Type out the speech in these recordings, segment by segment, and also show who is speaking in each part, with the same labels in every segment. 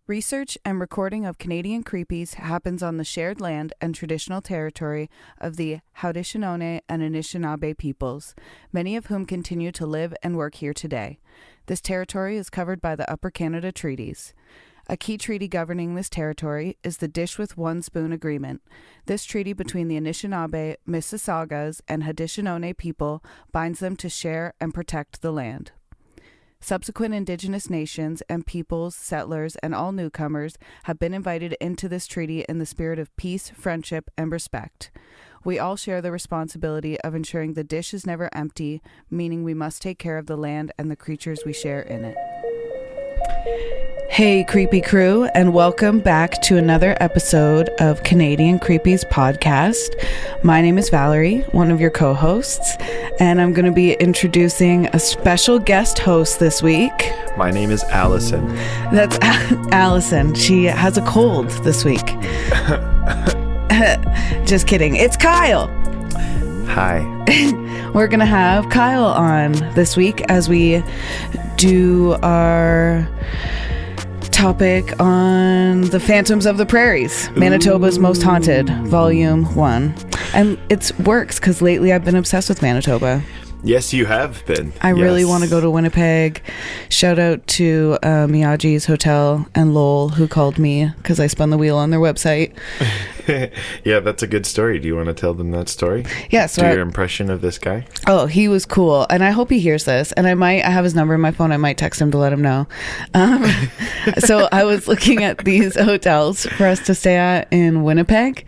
Speaker 1: Research and recording of Canadian creepies happens on the shared land and traditional territory of the Haudenosaunee and Anishinaabe peoples, many of whom continue to live and work here today. This territory is covered by the Upper Canada Treaties. A key treaty governing this territory is the Dish with One Spoon Agreement. This treaty between the Anishinaabe, Mississaugas, and Haudenosaunee people binds them to share and protect the land. Subsequent Indigenous nations and peoples, settlers, and all newcomers have been invited into this treaty in the spirit of peace, friendship, and respect. We all share the responsibility of ensuring the dish is never empty, meaning we must take care of the land and the creatures we share in it. Hey, creepy crew, and welcome back to another episode of Canadian Creepies podcast. My name is Valerie, one of your co-hosts, and I'm going to be introducing a special guest host this week.
Speaker 2: My name is Allison.
Speaker 1: That's Allison. She has a cold this week. Just kidding. It's Kyle.
Speaker 2: Hi.
Speaker 1: We're going to have Kyle on this week as we do our topic on the Phantoms of the Prairies, Manitoba's Most Haunted, Volume 1. And it works because lately I've been obsessed with Manitoba.
Speaker 2: Yes, you have been.
Speaker 1: I really want to go to Winnipeg. Shout out to Miyagi's Hotel and Lowell, who called me because I spun the wheel on their website.
Speaker 2: Yeah, that's a good story. Do you want to tell them that story?
Speaker 1: Yeah. So
Speaker 2: do your impression of this guy?
Speaker 1: Oh, he was cool. And I hope he hears this. And I have his number in my phone. I might text him to let him know. So I was looking at these hotels for us to stay at in Winnipeg.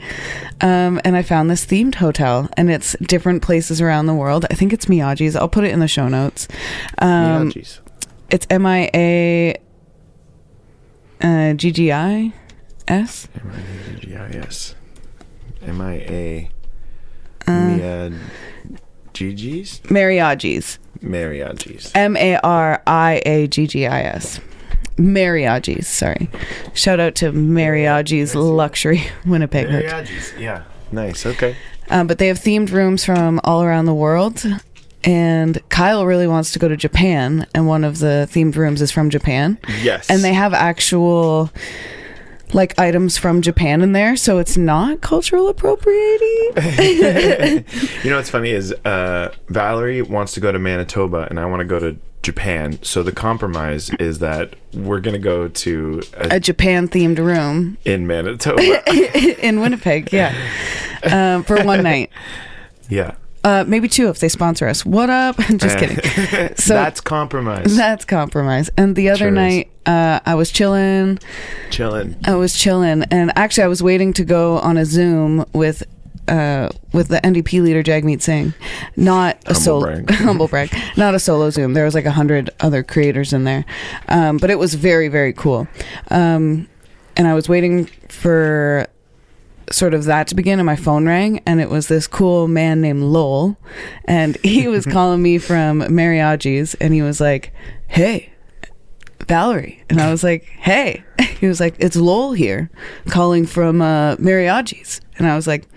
Speaker 1: And I found this themed hotel. And it's different places around the world. I think it's Miyagi's. I'll put it in the show notes.
Speaker 2: Miyagi's.
Speaker 1: It's MIA GGI. S?
Speaker 2: M-I-A-G-G-I-S. M-I-A... Gigi's?
Speaker 1: Mariagi's.
Speaker 2: Mariagi's.
Speaker 1: M-A-R-I-A-G-G-I-S. Mariagi's, sorry. Shout out to Mariagi's Luxury Winnipeg.
Speaker 2: Mariagi's, yeah. Nice, okay.
Speaker 1: But they have themed rooms from all around the world. And Kyle really wants to go to Japan. And one of the themed rooms is from Japan.
Speaker 2: Yes.
Speaker 1: And they have actual... like items from Japan in there, so it's not cultural appropriating.
Speaker 2: You know what's funny is Valerie wants to go to Manitoba and I want to go to Japan, so the compromise is that we're gonna go to
Speaker 1: a Japan themed room
Speaker 2: in Manitoba.
Speaker 1: In Winnipeg, yeah. For one night.
Speaker 2: Yeah.
Speaker 1: Maybe two if they sponsor us. What up? Just kidding.
Speaker 2: So that's compromise.
Speaker 1: That's compromise. And the other night, I was chilling. And actually, I was waiting to go on a Zoom with the NDP leader Jagmeet Singh. Not a solo humble brag. Not a solo Zoom. There was like 100 other creators in there, but it was very, very cool. And I was waiting for sort of that to begin, and my phone rang, and it was this cool man named Lowell, and he was calling me from Mariagi's, and he was like, "Hey, Valerie," and I was like, "Hey." He was like, "It's Lowell here, calling from Mariagi's," and I was like,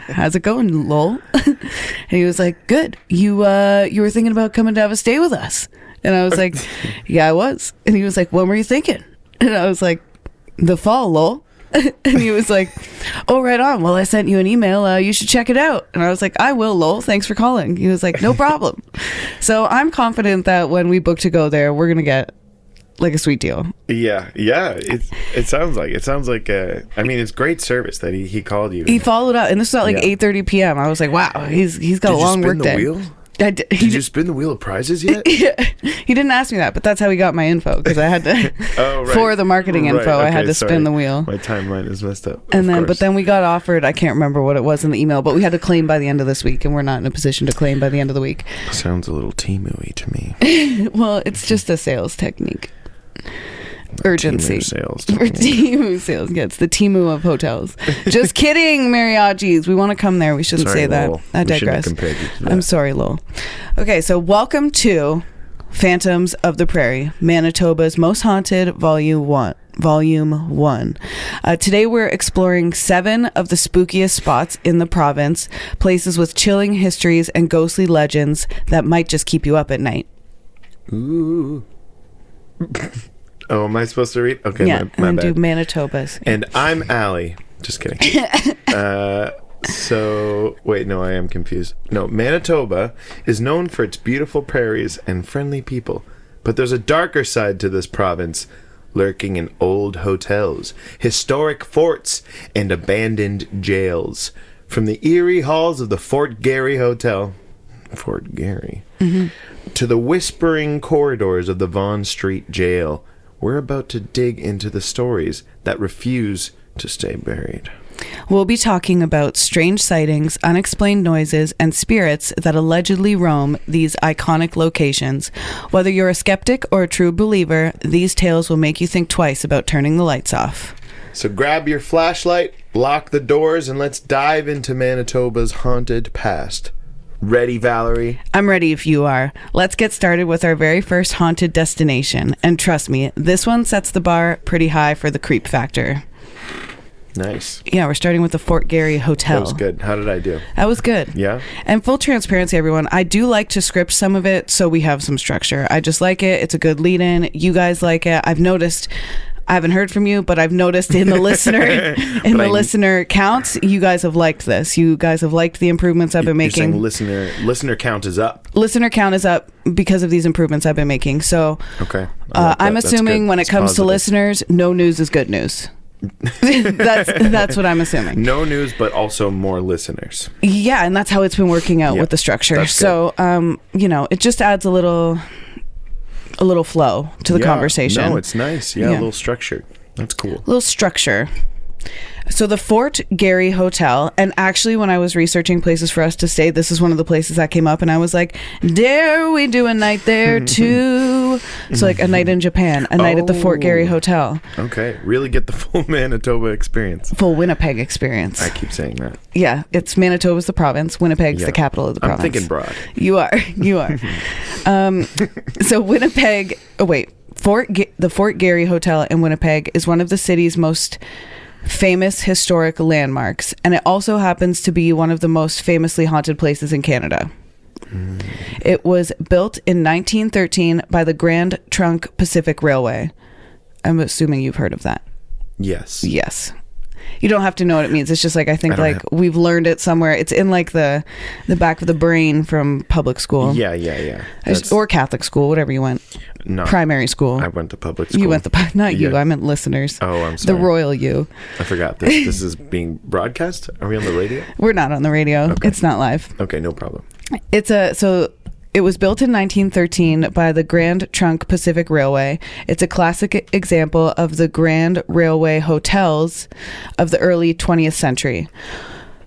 Speaker 1: "How's it going, Lowell?" And he was like, "Good. You were thinking about coming to have a stay with us?" And I was like, "Yeah, I was." And he was like, "When were you thinking?" And I was like, "The fall, Lowell." And he was like, "Oh, right on. Well, I sent you an email. You should check it out." And I was like, "I will, Lowell. Thanks for calling." He was like, "No problem." So I'm confident that when we book to go there, we're going to get like a sweet deal.
Speaker 2: Yeah. It sounds like I mean, it's great service that he called you.
Speaker 1: He followed up, and this was at like 8:30 p.m. I was like, wow, he's got a long work day.
Speaker 2: Wheel? Did you spin the wheel of prizes yet?
Speaker 1: Yeah. He didn't ask me that, but that's how he got my info, because I had to for the marketing info. Okay, I had to spin the wheel.
Speaker 2: My timeline is messed up.
Speaker 1: But then we got offered, I can't remember what it was in the email, but we had to claim by the end of this week, and we're not in a position to claim by the end of the week.
Speaker 2: Sounds a little Temu-y to me.
Speaker 1: Well, it's just a sales technique. Urgency.
Speaker 2: Temu sales.
Speaker 1: For Temu sales. Yeah, it's the Temu of hotels. Just kidding, Mariagi's. We want to come there. We shouldn't say that.
Speaker 2: Lowell.
Speaker 1: I digress. I'm sorry, Lowell. Okay, so welcome to Phantoms of the Prairie, Manitoba's Most Haunted, Volume 1. Today we're exploring 7 of the spookiest spots in the province, places with chilling histories and ghostly legends that might just keep you up at night.
Speaker 2: Ooh. Oh, am I supposed to read? Okay,
Speaker 1: Yeah,
Speaker 2: my
Speaker 1: and
Speaker 2: bad.
Speaker 1: do Manitobas.
Speaker 2: And I'm Allie. Just kidding. So, wait, no, I am confused. No, Manitoba is known for its beautiful prairies and friendly people. But there's a darker side to this province, lurking in old hotels, historic forts, and abandoned jails. From the eerie halls of the Fort Garry Hotel, Fort Garry, to the whispering corridors of the Vaughan Street Jail, we're about to dig into the stories that refuse to stay buried.
Speaker 1: We'll be talking about strange sightings, unexplained noises, and spirits that allegedly roam these iconic locations. Whether you're a skeptic or a true believer, these tales will make you think twice about turning the lights off.
Speaker 2: So grab your flashlight, lock the doors, and let's dive into Manitoba's haunted past. Ready, Valerie?
Speaker 1: I'm ready if you are. Let's get started with our very first haunted destination. And trust me, this one sets the bar pretty high for the creep factor.
Speaker 2: Nice.
Speaker 1: Yeah, we're starting with the Fort Garry Hotel.
Speaker 2: That was good. How did I do?
Speaker 1: That was good.
Speaker 2: Yeah?
Speaker 1: And full transparency, everyone, I do like to script some of it so we have some structure. I just like it. It's a good lead-in. You guys like it. I've noticed... I haven't heard from you, but I've noticed in the listener counts, you guys have liked this. You guys have liked the improvements I've been making.
Speaker 2: You're saying listener count is up.
Speaker 1: Listener count is up because of these improvements I've been making. So
Speaker 2: okay,
Speaker 1: I'm assuming when it comes to listeners, no news is good news. that's what I'm assuming.
Speaker 2: No news, but also more listeners.
Speaker 1: Yeah, and that's how it's been working out with the structure. So, it just adds a little flow to the conversation.
Speaker 2: No, it's nice. Yeah, a little structure. That's cool.
Speaker 1: A little structure. So the Fort Garry Hotel, and actually when I was researching places for us to stay, this is one of the places that came up, and I was like, dare we do a night there too? So like a night in Japan, a night at the Fort Garry Hotel.
Speaker 2: Okay, really get the full Manitoba experience.
Speaker 1: Full Winnipeg experience.
Speaker 2: I keep saying that.
Speaker 1: Yeah, it's Manitoba's the province, Winnipeg's the capital of the province.
Speaker 2: I'm thinking broad.
Speaker 1: You are. So Winnipeg, the Fort Garry Hotel in Winnipeg is one of the city's most famous historic landmarks, and it also happens to be one of the most famously haunted places in Canada. It was built in 1913 by the Grand Trunk Pacific Railway. I'm assuming you've heard of that.
Speaker 2: Yes.
Speaker 1: You don't have to know what it means. It's just like I think we've learned it somewhere. It's in like the back of the brain from public school.
Speaker 2: Yeah.
Speaker 1: Or Catholic school, whatever you went.
Speaker 2: No,
Speaker 1: primary school.
Speaker 2: I went to public school.
Speaker 1: You went not you. I meant listeners.
Speaker 2: Oh, I'm sorry.
Speaker 1: The royal you.
Speaker 2: I forgot this. This is being broadcast. Are we on the radio?
Speaker 1: We're not on the radio. Okay. It's not live.
Speaker 2: Okay, no problem.
Speaker 1: It was built in 1913 by the Grand Trunk Pacific Railway. It's a classic example of the Grand Railway hotels of the early 20th century.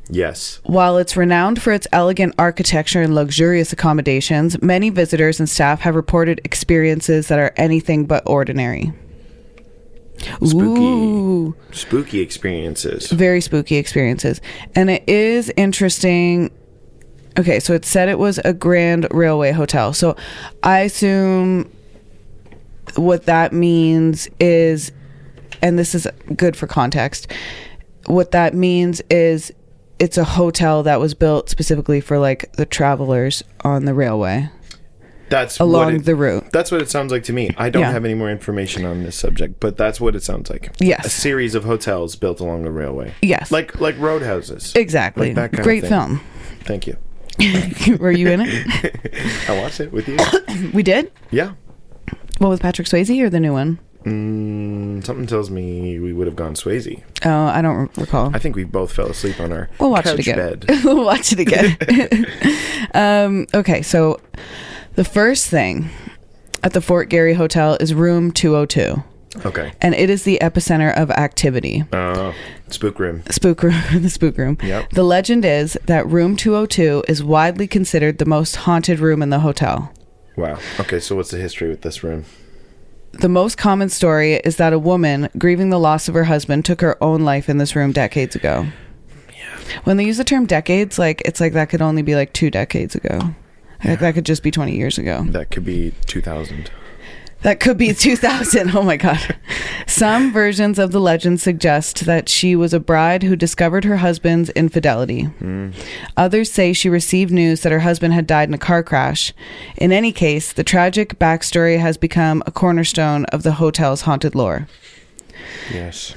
Speaker 2: Yes.
Speaker 1: While it's renowned for its elegant architecture and luxurious accommodations, many visitors and staff have reported experiences that are anything but ordinary.
Speaker 2: Spooky experiences.
Speaker 1: Very spooky experiences. And it is interesting. Okay, so it said it was a Grand Railway Hotel. So I assume what that means is, and this is good for context, what that means is it's a hotel that was built specifically for like the travelers on the railway.
Speaker 2: That's
Speaker 1: along the route.
Speaker 2: That's what it sounds like to me. I don't have any more information on this subject, but that's what it sounds like.
Speaker 1: Yes.
Speaker 2: A series of hotels built along the railway.
Speaker 1: Yes.
Speaker 2: Like roadhouses.
Speaker 1: Exactly.
Speaker 2: Like that kind
Speaker 1: Great
Speaker 2: of thing.
Speaker 1: film.
Speaker 2: Thank you.
Speaker 1: Were you in it?
Speaker 2: I watched it with you.
Speaker 1: We did?
Speaker 2: Yeah.
Speaker 1: What, with Patrick Swayze or the new one?
Speaker 2: Something tells me we would have gone Swayze.
Speaker 1: Oh, I don't recall.
Speaker 2: I think we both fell asleep on our
Speaker 1: we'll watch
Speaker 2: couch
Speaker 1: it again.
Speaker 2: bed.
Speaker 1: We'll watch it again. Okay, so the first thing at the Fort Garry Hotel is room 202.
Speaker 2: Okay.
Speaker 1: And it is the epicenter of activity.
Speaker 2: Spook room.
Speaker 1: The spook room.
Speaker 2: Yep.
Speaker 1: The legend is that room 202 is widely considered the most haunted room in the hotel.
Speaker 2: Wow. Okay, so what's the history with this room?
Speaker 1: The most common story is that a woman grieving the loss of her husband took her own life in this room decades ago. Yeah. When they use the term decades, it's like that could only be like 2 decades ago. Yeah. Like that could just be 20 years ago.
Speaker 2: That could be 2000.
Speaker 1: That could be 2000. Oh my God. Some versions of the legend suggest that she was a bride who discovered her husband's infidelity. Others say she received news that her husband had died in a car crash. In any case, the tragic backstory has become a cornerstone of the hotel's haunted lore.
Speaker 2: Yes.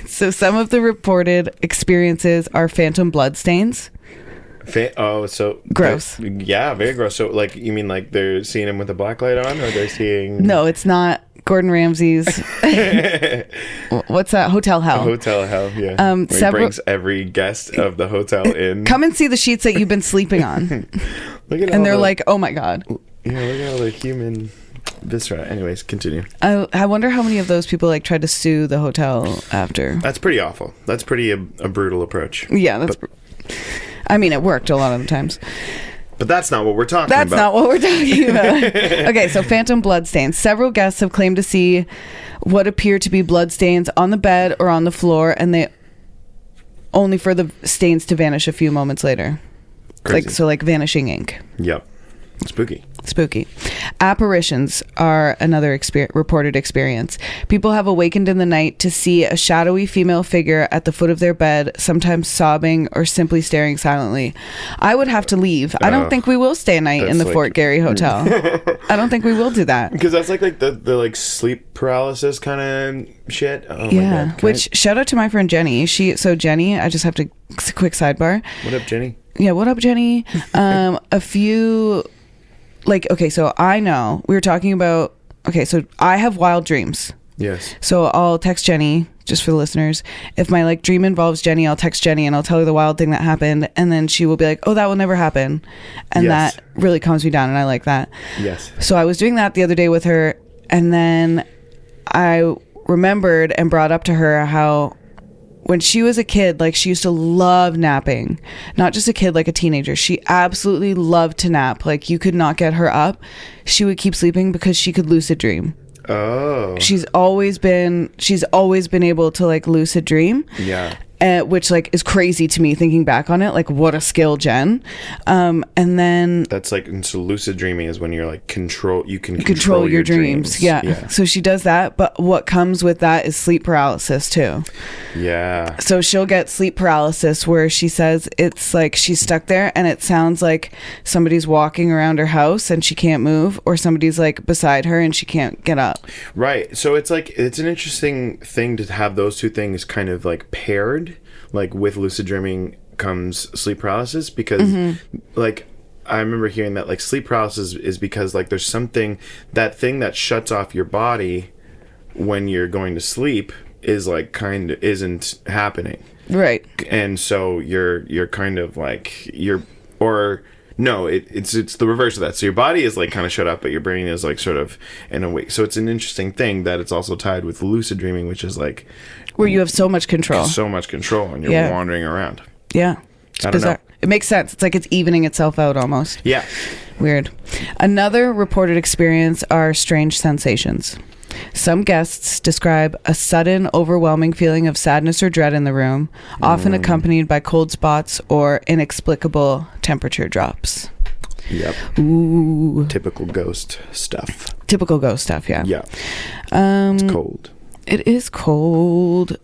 Speaker 1: So some of the reported experiences are phantom bloodstains.
Speaker 2: So
Speaker 1: gross.
Speaker 2: Yeah, very gross. So, like, you mean like they're seeing him with a black light on, or they're seeing?
Speaker 1: No, it's not Gordon Ramsay's. What's that? Hotel Hell.
Speaker 2: Hotel Hell. Yeah. He brings every guest of the hotel in.
Speaker 1: Come and see the sheets that you've been sleeping on.
Speaker 2: Look at
Speaker 1: and they're like, oh my God.
Speaker 2: Yeah, look at all the human viscera. Anyways, continue.
Speaker 1: I wonder how many of those people like tried to sue the hotel after.
Speaker 2: That's pretty awful. That's pretty a brutal approach.
Speaker 1: Yeah, I mean, it worked a lot of the times.
Speaker 2: But that's not what we're talking about.
Speaker 1: That's not what we're talking about. Okay, so phantom bloodstains. Several guests have claimed to see what appear to be bloodstains on the bed or on the floor, and they only for the stains to vanish a few moments later.
Speaker 2: Crazy.
Speaker 1: Like vanishing ink.
Speaker 2: Yep. Spooky.
Speaker 1: Apparitions are another reported experience. People have awakened in the night to see a shadowy female figure at the foot of their bed, sometimes sobbing or simply staring silently. I would have to leave. I don't think we will stay a night in the Fort Garry Hotel. I don't think we will do that.
Speaker 2: Because that's like the like sleep paralysis kind of shit. Oh
Speaker 1: yeah.
Speaker 2: my God.
Speaker 1: Which, shout out to my friend Jenny. Jenny, I just have to, quick sidebar.
Speaker 2: What up, Jenny?
Speaker 1: Yeah, what up, Jenny? A few... so I know we were talking about, so I have wild dreams.
Speaker 2: Yes. So
Speaker 1: I'll text Jenny, just for the listeners. If my dream involves Jenny, I'll text Jenny and I'll tell her the wild thing that happened. And then she will be like, oh, that will never happen. And that really calms me down. And I like that.
Speaker 2: Yes.
Speaker 1: So I was doing that the other day with her. And then I remembered and brought up to her how when she was a kid, she used to love napping. Not just a kid, like a teenager. She absolutely loved to nap. You could not get her up. She would keep sleeping because she could lucid dream.
Speaker 2: Oh.
Speaker 1: She's always been able to lucid dream.
Speaker 2: Yeah.
Speaker 1: Which is crazy to me thinking back on it. What a skill, Jen. And then
Speaker 2: that's so lucid dreaming is when you're you can
Speaker 1: control your dreams. Yeah. So she does that, but what comes with that is sleep paralysis too.
Speaker 2: Yeah.
Speaker 1: So she'll get sleep paralysis where she says it's she's stuck there and it sounds like somebody's walking around her house and she can't move, or somebody's beside her and she can't get up.
Speaker 2: Right. So it's it's an interesting thing to have those two things kind of paired. With lucid dreaming comes sleep paralysis, because I remember hearing that sleep paralysis is because there's something, that thing that shuts off your body when you're going to sleep is kind of isn't happening. Right. And so you're kind of no, it's the reverse of that. So your body is kind of shut up, but your brain is sort of in a wake. So it's an interesting thing that it's also tied with lucid dreaming, which is
Speaker 1: where you have so much control.
Speaker 2: And you're wandering around.
Speaker 1: Yeah. It's bizarre. It makes sense. It's it's evening itself out almost.
Speaker 2: Yeah.
Speaker 1: Weird. Another reported experience are strange sensations. Some guests describe a sudden, overwhelming feeling of sadness or dread in the room, often accompanied by cold spots or inexplicable temperature drops.
Speaker 2: Yep.
Speaker 1: Ooh.
Speaker 2: Typical ghost stuff,
Speaker 1: yeah.
Speaker 2: Yeah. It's cold.
Speaker 1: It is cold.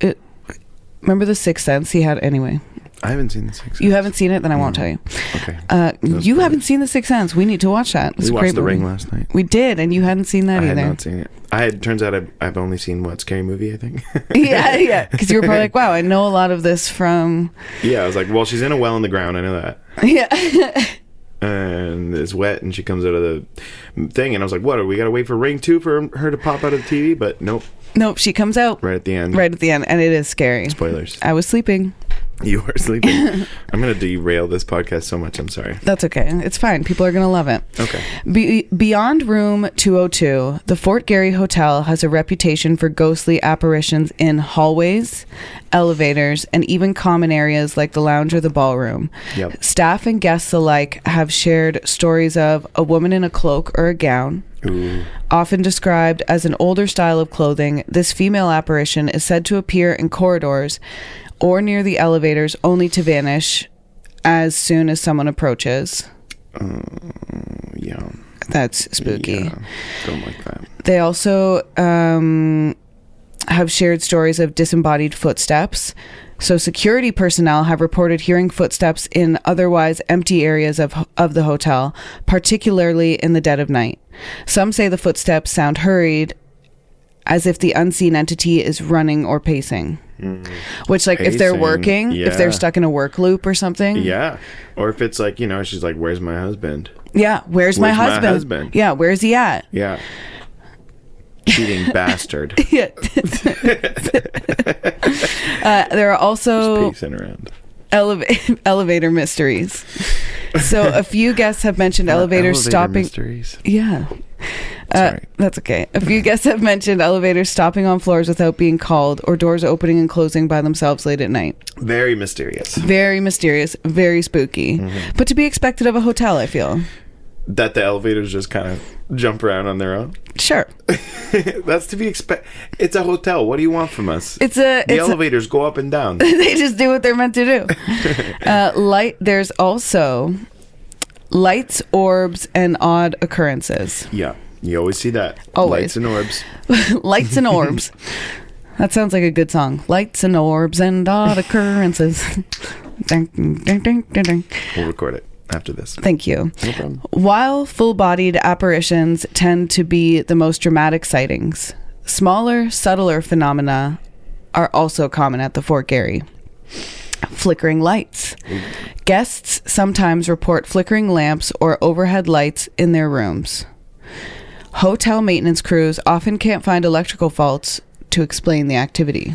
Speaker 1: Remember The Sixth Sense he had anyway?
Speaker 2: I haven't seen The Sixth Sense.
Speaker 1: You haven't seen it? Then I won't tell you.
Speaker 2: Okay.
Speaker 1: You haven't seen The Sixth Sense. We need to watch that.
Speaker 2: We watched The Ring last night.
Speaker 1: We did, and you hadn't seen that either.
Speaker 2: I had not seen it. Turns out I've only seen Scary Movie, I think.
Speaker 1: Yeah. Because you were probably wow, I know a lot of this from...
Speaker 2: Yeah, I was well, she's in a well in the ground. I know that.
Speaker 1: Yeah.
Speaker 2: And it's wet, and she comes out of the thing, and I was what, are we gotta wait for Ring 2 for her to pop out of the TV? But nope,
Speaker 1: she comes out
Speaker 2: right at the end,
Speaker 1: and it is scary.
Speaker 2: Spoilers.
Speaker 1: I was sleeping.
Speaker 2: You were sleeping. I'm gonna derail this podcast so much. I'm sorry.
Speaker 1: That's okay. It's fine. People are gonna love it.
Speaker 2: Okay.
Speaker 1: Beyond room 202, the Fort Garry Hotel has a reputation for ghostly apparitions in hallways, elevators, and even common areas like the lounge or the ballroom.
Speaker 2: Yep.
Speaker 1: Staff and guests alike have shared stories of a woman in a cloak or a gown.
Speaker 2: Ooh.
Speaker 1: Often described as an older style of clothing, this female apparition is said to appear in corridors or near the elevators, only to vanish as soon as someone approaches.
Speaker 2: Yeah.
Speaker 1: That's spooky.
Speaker 2: Yeah, don't like that.
Speaker 1: They also have shared stories of disembodied footsteps. So security personnel have reported hearing footsteps in otherwise empty areas of the hotel, particularly in the dead of night. Some say the footsteps sound hurried, as if the unseen entity is running or pacing. Which, like, if they're working, if they're stuck in a work loop or something.
Speaker 2: Yeah. Or if it's like, she's like, where's my husband?
Speaker 1: Yeah, where's my husband? Yeah, where's he at?
Speaker 2: Yeah. Cheating bastard.
Speaker 1: Yeah. There are also
Speaker 2: just pacing around.
Speaker 1: Elevator mysteries. So a few guests have mentioned elevators stopping.
Speaker 2: Mysteries.
Speaker 1: Yeah.
Speaker 2: Sorry.
Speaker 1: That's okay. A few guests have mentioned elevators stopping on floors without being called, or doors opening and closing by themselves late at night.
Speaker 2: Very mysterious. Very
Speaker 1: spooky. But to be expected of a hotel, I feel.
Speaker 2: That the elevators just kind of jump around on their own?
Speaker 1: Sure.
Speaker 2: That's to be expected. It's a hotel. What do you want from us?
Speaker 1: The
Speaker 2: elevators go up and down.
Speaker 1: They just do what they're meant to do. There's also lights, orbs, and odd occurrences.
Speaker 2: Yeah. You always see that.
Speaker 1: Always.
Speaker 2: Lights and orbs.
Speaker 1: Lights and orbs. That sounds like a good song. Lights and orbs and odd occurrences. Ding, ding, ding, ding, ding.
Speaker 2: We'll record it after this.
Speaker 1: Thank you.
Speaker 2: No problem.
Speaker 1: While full-bodied apparitions tend to be the most dramatic sightings, smaller, subtler phenomena are also common at the Fort Garry. Flickering lights. Guests sometimes report flickering lamps or overhead lights in their rooms. Hotel maintenance crews often can't find electrical faults to explain the activity.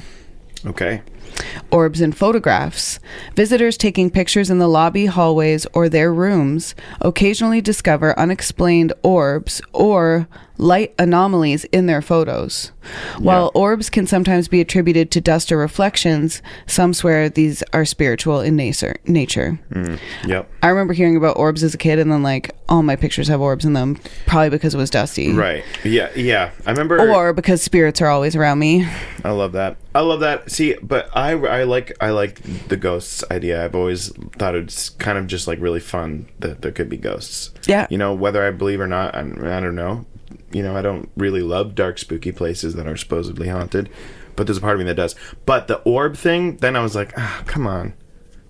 Speaker 2: Okay.
Speaker 1: Orbs in photographs. Visitors taking pictures in the lobby, hallways, or their rooms occasionally discover unexplained orbs or light anomalies in their photos. While orbs can sometimes be attributed to dust or reflections, some swear these are spiritual in nature.
Speaker 2: Yep.
Speaker 1: I remember hearing about orbs as a kid, and then like all my pictures have orbs in them, probably because it was dusty.
Speaker 2: Right. Yeah. I remember.
Speaker 1: Or because spirits are always around me.
Speaker 2: I love that. See, but I like the ghosts idea. I've always thought it's kind of just like really fun that there could be ghosts.
Speaker 1: Yeah.
Speaker 2: Whether I believe or not, I don't know. I don't really love dark, spooky places that are supposedly haunted, but there's a part of me that does. But the orb thing, then I was like, come on.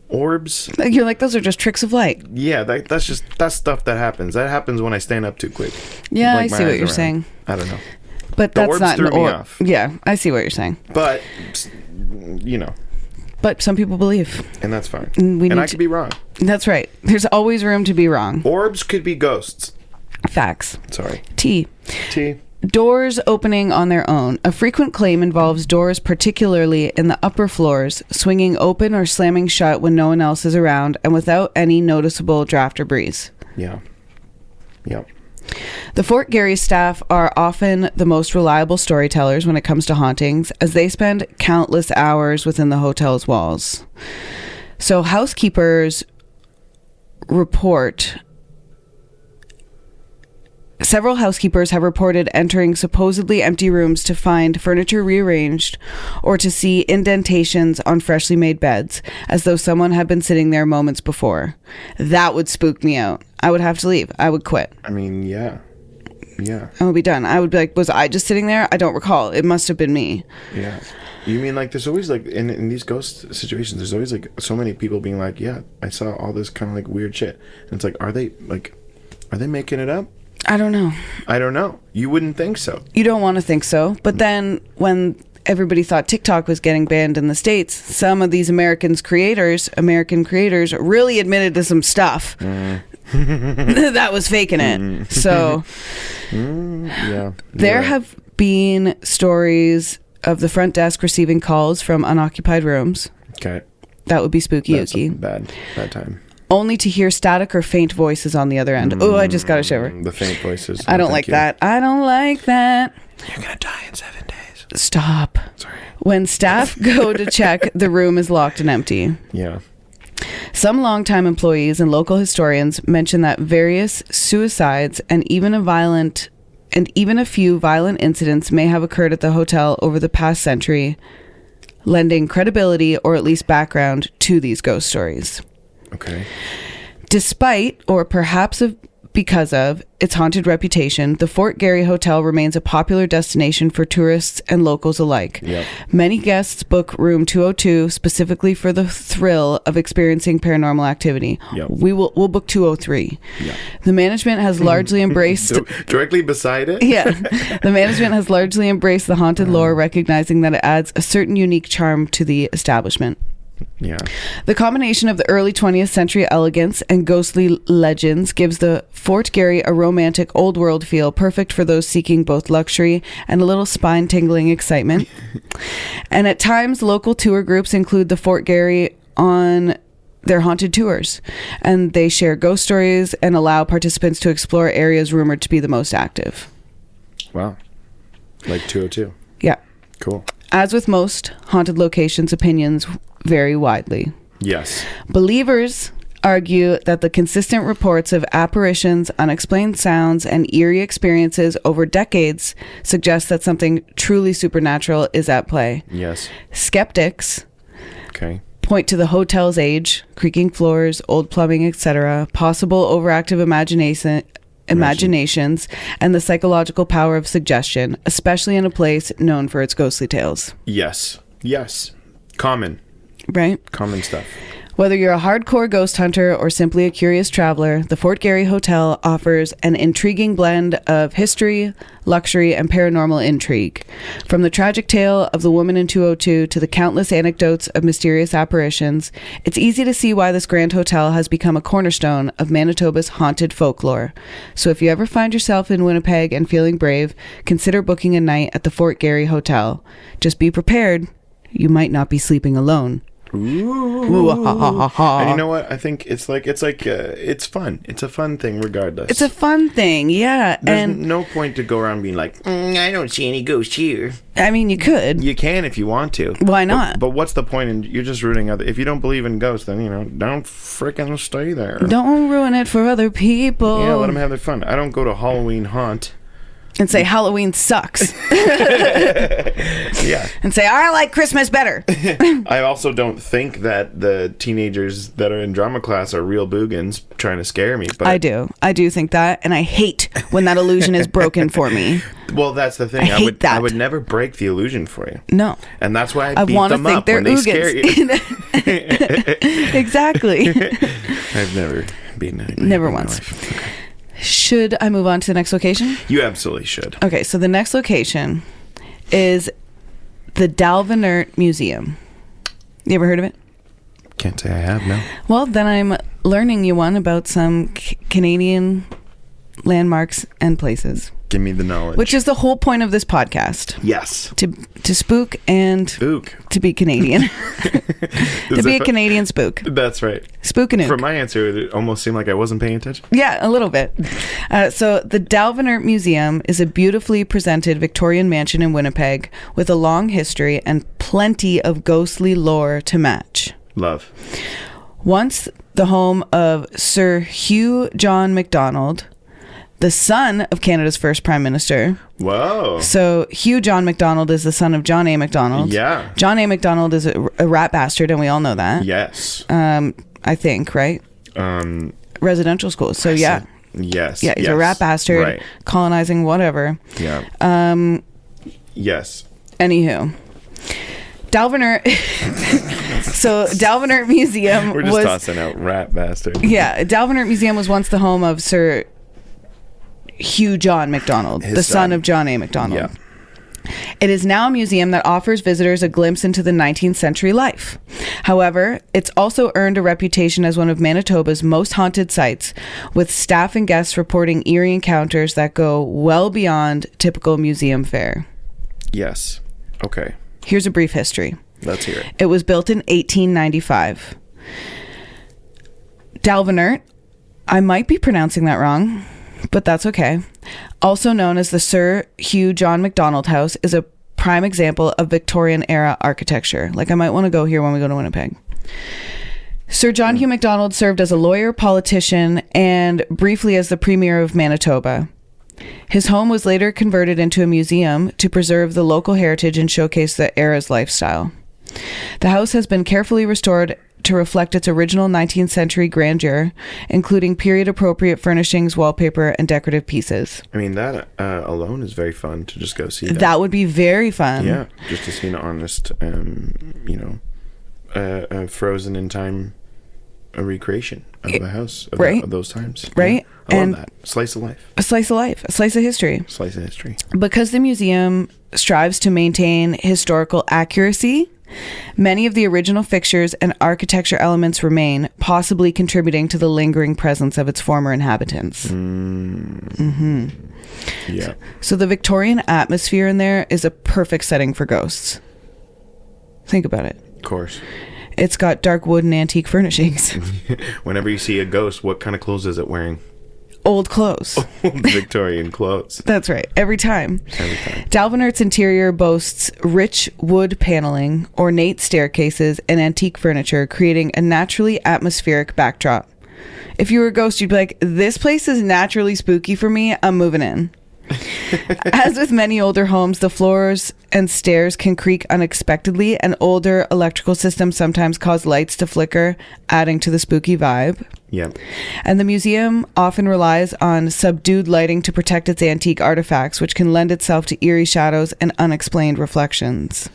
Speaker 2: Orbs?
Speaker 1: You're like, those are just tricks of light.
Speaker 2: Yeah, that's stuff that happens. That happens when I stand up too quick.
Speaker 1: Yeah, I see what you're saying.
Speaker 2: I don't know.
Speaker 1: But that's not an orb.
Speaker 2: Off.
Speaker 1: Yeah, I see what you're saying.
Speaker 2: But,
Speaker 1: But some people believe.
Speaker 2: And that's fine. And I could be wrong.
Speaker 1: That's right. There's always room to be wrong.
Speaker 2: Orbs could be ghosts.
Speaker 1: Facts.
Speaker 2: Sorry.
Speaker 1: T.
Speaker 2: T.
Speaker 1: Doors opening on their own. A frequent claim involves doors, particularly in the upper floors, swinging open or slamming shut when no one else is around and without any noticeable draft or breeze.
Speaker 2: Yeah. Yep.
Speaker 1: The Fort Garry staff are often the most reliable storytellers when it comes to hauntings, as they spend countless hours within the hotel's walls. So housekeepers report... Several housekeepers have reported entering supposedly empty rooms to find furniture rearranged or to see indentations on freshly made beds, as though someone had been sitting there moments before. That would spook me out. I would have to leave. I would quit.
Speaker 2: I mean, yeah.
Speaker 1: I would be done. I would be like, was I just sitting there? I don't recall. It must have been me.
Speaker 2: Yeah. You mean like there's always like in these ghost situations, there's always like so many people being like, yeah, I saw all this kind of like weird shit. And it's like, are they making it up?
Speaker 1: I don't know.
Speaker 2: You wouldn't think so.
Speaker 1: You don't want to think so. But then when everybody thought TikTok was getting banned in the States, some of these American creators really admitted to some stuff that was faking it. So
Speaker 2: yeah.
Speaker 1: There have been stories of the front desk receiving calls from unoccupied rooms.
Speaker 2: Okay.
Speaker 1: That would be spooky.
Speaker 2: That's a bad time.
Speaker 1: Only to hear static or faint voices on the other end. Oh, I just got a shiver.
Speaker 2: The faint voices.
Speaker 1: I don't like that. I don't like that.
Speaker 2: You're going to die in 7 days.
Speaker 1: Stop.
Speaker 2: Sorry.
Speaker 1: When staff go to check, the room is locked and empty.
Speaker 2: Yeah.
Speaker 1: Some longtime employees and local historians mention that various suicides and even a few violent incidents may have occurred at the hotel over the past century, lending credibility or at least background to these ghost stories.
Speaker 2: Okay.
Speaker 1: Despite, or perhaps because of its haunted reputation, the Fort Garry Hotel remains a popular destination for tourists and locals alike.
Speaker 2: Yep.
Speaker 1: Many guests book room 202 specifically for the thrill of experiencing paranormal activity.
Speaker 2: Yep.
Speaker 1: We'll book 203. Yep. The management has largely embraced
Speaker 2: directly beside it.
Speaker 1: Yeah. The management has largely embraced the haunted lore, recognizing that it adds a certain unique charm to the establishment.
Speaker 2: Yeah.
Speaker 1: The combination of the early 20th century elegance and ghostly legends gives the Fort Garry a romantic old world feel, perfect for those seeking both luxury and a little spine-tingling excitement. And at times, local tour groups include the Fort Garry on their haunted tours, and they share ghost stories and allow participants to explore areas rumored to be the most active.
Speaker 2: Wow. Like 202.
Speaker 1: Yeah.
Speaker 2: Cool.
Speaker 1: As with most haunted locations, opinions vary widely.
Speaker 2: Yes.
Speaker 1: Believers argue that the consistent reports of apparitions, unexplained sounds, and eerie experiences over decades suggest that something truly supernatural is at play.
Speaker 2: Yes.
Speaker 1: Skeptics
Speaker 2: okay.
Speaker 1: point to the hotel's age, creaking floors, old plumbing, etc., possible overactive imaginations, and the psychological power of suggestion, especially in a place known for its ghostly tales.
Speaker 2: Yes. Yes. Common.
Speaker 1: Right?
Speaker 2: Common stuff.
Speaker 1: Whether you're a hardcore ghost hunter or simply a curious traveler, the Fort Garry Hotel offers an intriguing blend of history, luxury, and paranormal intrigue. From the tragic tale of the woman in 202 to the countless anecdotes of mysterious apparitions, it's easy to see why this grand hotel has become a cornerstone of Manitoba's haunted folklore. So if you ever find yourself in Winnipeg and feeling brave, consider booking a night at the Fort Garry Hotel. Just be prepared. You might not be sleeping alone.
Speaker 2: Ooh. And you know what? I think it's fun. It's a fun thing regardless.
Speaker 1: It's a fun thing, yeah.
Speaker 2: There's no point to go around being like, I don't see any ghosts here.
Speaker 1: I mean, you could.
Speaker 2: You can if you want to.
Speaker 1: Why not?
Speaker 2: But what's the point in, you're just rooting other, if you don't believe in ghosts, then, don't freaking stay there.
Speaker 1: Don't ruin it for other people.
Speaker 2: Yeah, let them have their fun. I don't go to Halloween haunt
Speaker 1: and say Halloween sucks.
Speaker 2: Yeah.
Speaker 1: And say, I like Christmas better.
Speaker 2: I also don't think that the teenagers that are in drama class are real boogans trying to scare me. But
Speaker 1: I do think that, and I hate when that illusion is broken for me.
Speaker 2: Well, that's the thing. I would never break the illusion for you.
Speaker 1: No.
Speaker 2: And that's why I beat them up when they scare you.
Speaker 1: Exactly.
Speaker 2: I've never beaten anybody.
Speaker 1: Never once.
Speaker 2: Okay.
Speaker 1: Should I move on to the next location?
Speaker 2: You absolutely should.
Speaker 1: Okay, so the next location is the Dalvenert Museum. You ever heard of it?
Speaker 2: Can't say I have, no.
Speaker 1: Well, then I'm learning you one about some Canadian landmarks and places.
Speaker 2: Give me the knowledge.
Speaker 1: Which is the whole point of this podcast.
Speaker 2: Yes.
Speaker 1: To spook and to be Canadian. To be a Canadian spook.
Speaker 2: That's right.
Speaker 1: Spook and ook.
Speaker 2: For my answer, it almost seemed like I wasn't paying attention.
Speaker 1: Yeah, a little bit. So the Dalvenert Museum is a beautifully presented Victorian mansion in Winnipeg with a long history and plenty of ghostly lore to match.
Speaker 2: Love.
Speaker 1: Once the home of Sir Hugh John Macdonald, the son of Canada's first prime minister.
Speaker 2: Whoa.
Speaker 1: So Hugh John Macdonald is the son of John A. Macdonald.
Speaker 2: Yeah.
Speaker 1: John A. Macdonald is a rat bastard, and we all know that.
Speaker 2: Yes.
Speaker 1: I think, right? Residential schools. So yeah.
Speaker 2: Yes.
Speaker 1: Yeah, he's a rat bastard,
Speaker 2: right.
Speaker 1: Colonizing, whatever.
Speaker 2: Yeah. Yes.
Speaker 1: Anywho. Dalvenert. So Dalvenert Museum
Speaker 2: We're just tossing out rat bastard.
Speaker 1: Yeah, Dalvenert Museum was once the home of Sir Hugh John Macdonald, the son of John A. Macdonald.
Speaker 2: Yeah.
Speaker 1: It is now a museum that offers visitors a glimpse into the 19th century life. However, it's also earned a reputation as one of Manitoba's most haunted sites, with staff and guests reporting eerie encounters that go well beyond typical museum fare.
Speaker 2: Yes. Okay.
Speaker 1: Here's a brief history.
Speaker 2: Let's hear it.
Speaker 1: It was built in 1895. Dalvenert, I might be pronouncing that wrong, but that's okay. Also known as the Sir Hugh John Macdonald House, is a prime example of Victorian era architecture. Like, I might want to go here when we go to Winnipeg. Sir John Hugh Macdonald served as a lawyer, politician, and briefly as the Premier of Manitoba. His home was later converted into a museum to preserve the local heritage and showcase the era's lifestyle. The house has been carefully restored to reflect its original 19th century grandeur, including period-appropriate furnishings, wallpaper, and decorative pieces.
Speaker 2: I mean, that alone is very fun to just go see.
Speaker 1: That would be very fun.
Speaker 2: Yeah, just to see an honest, frozen in time a recreation of a house of,
Speaker 1: right?
Speaker 2: Of those times.
Speaker 1: Right?
Speaker 2: Yeah, I love that. Slice of life.
Speaker 1: A slice of life. A slice of history.
Speaker 2: Slice of history.
Speaker 1: Because the museum strives to maintain historical accuracy, many of the original fixtures and architecture elements remain, possibly contributing to the lingering presence of its former inhabitants. Mm-hmm.
Speaker 2: Yeah.
Speaker 1: So the Victorian atmosphere in there is a perfect setting for ghosts. Think about it.
Speaker 2: Of course.
Speaker 1: It's got dark wood and antique furnishings.
Speaker 2: Whenever you see a ghost, what kind of clothes is it wearing?
Speaker 1: Old clothes.
Speaker 2: Old Victorian clothes.
Speaker 1: That's right. Every time.
Speaker 2: Every time.
Speaker 1: Dalvenert's interior boasts rich wood paneling, ornate staircases, and antique furniture, creating a naturally atmospheric backdrop. If you were a ghost, you'd be like, this place is naturally spooky for me. I'm moving in. As with many older homes, the floors and stairs can creak unexpectedly, and older electrical systems sometimes cause lights to flicker, adding to the spooky vibe.
Speaker 2: Yeah.
Speaker 1: And the museum often relies on subdued lighting to protect its antique artifacts, which can lend itself to eerie shadows and unexplained reflections.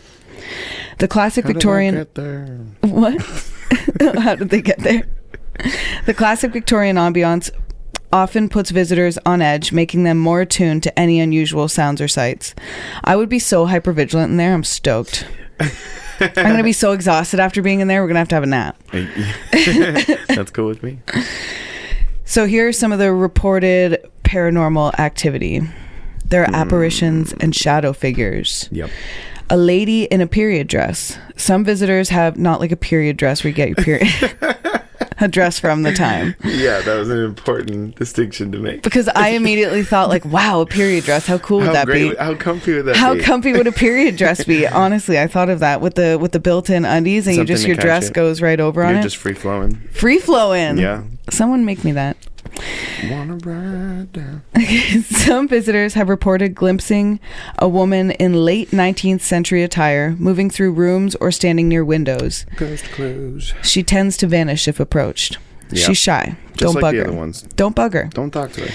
Speaker 1: The classic Victorian...
Speaker 2: How did I get there?
Speaker 1: What? How did they get there? The classic Victorian ambiance often puts visitors on edge, making them more attuned to any unusual sounds or sights. I would be so hypervigilant in there. I'm stoked. I'm going to be so exhausted after being in there. We're going to have a nap.
Speaker 2: That's cool with me.
Speaker 1: So here are some of the reported paranormal activity. There are apparitions and shadow figures.
Speaker 2: Yep.
Speaker 1: A lady in a period dress. Some visitors have not like a period dress where you get your period. A dress from the time.
Speaker 2: Yeah, that was an important distinction to make.
Speaker 1: Because I immediately thought like, wow, a period dress. How cool would that be?
Speaker 2: How comfy would that be?
Speaker 1: How comfy would a period dress be? Honestly, I thought of that with the built-in undies and
Speaker 2: Something
Speaker 1: your dress goes right over on it.
Speaker 2: You're just free flowing.
Speaker 1: Free flowing.
Speaker 2: Yeah.
Speaker 1: Someone make me that.
Speaker 2: Wanna ride down.
Speaker 1: Some visitors have reported glimpsing a woman in late 19th century attire moving through rooms or standing near windows.
Speaker 2: Ghost clothes.
Speaker 1: She tends to vanish if approached.
Speaker 2: Yeah.
Speaker 1: She's shy.
Speaker 2: Just
Speaker 1: Don't
Speaker 2: like
Speaker 1: bug
Speaker 2: the
Speaker 1: her.
Speaker 2: other ones.
Speaker 1: Don't bug her.
Speaker 2: Don't talk to her.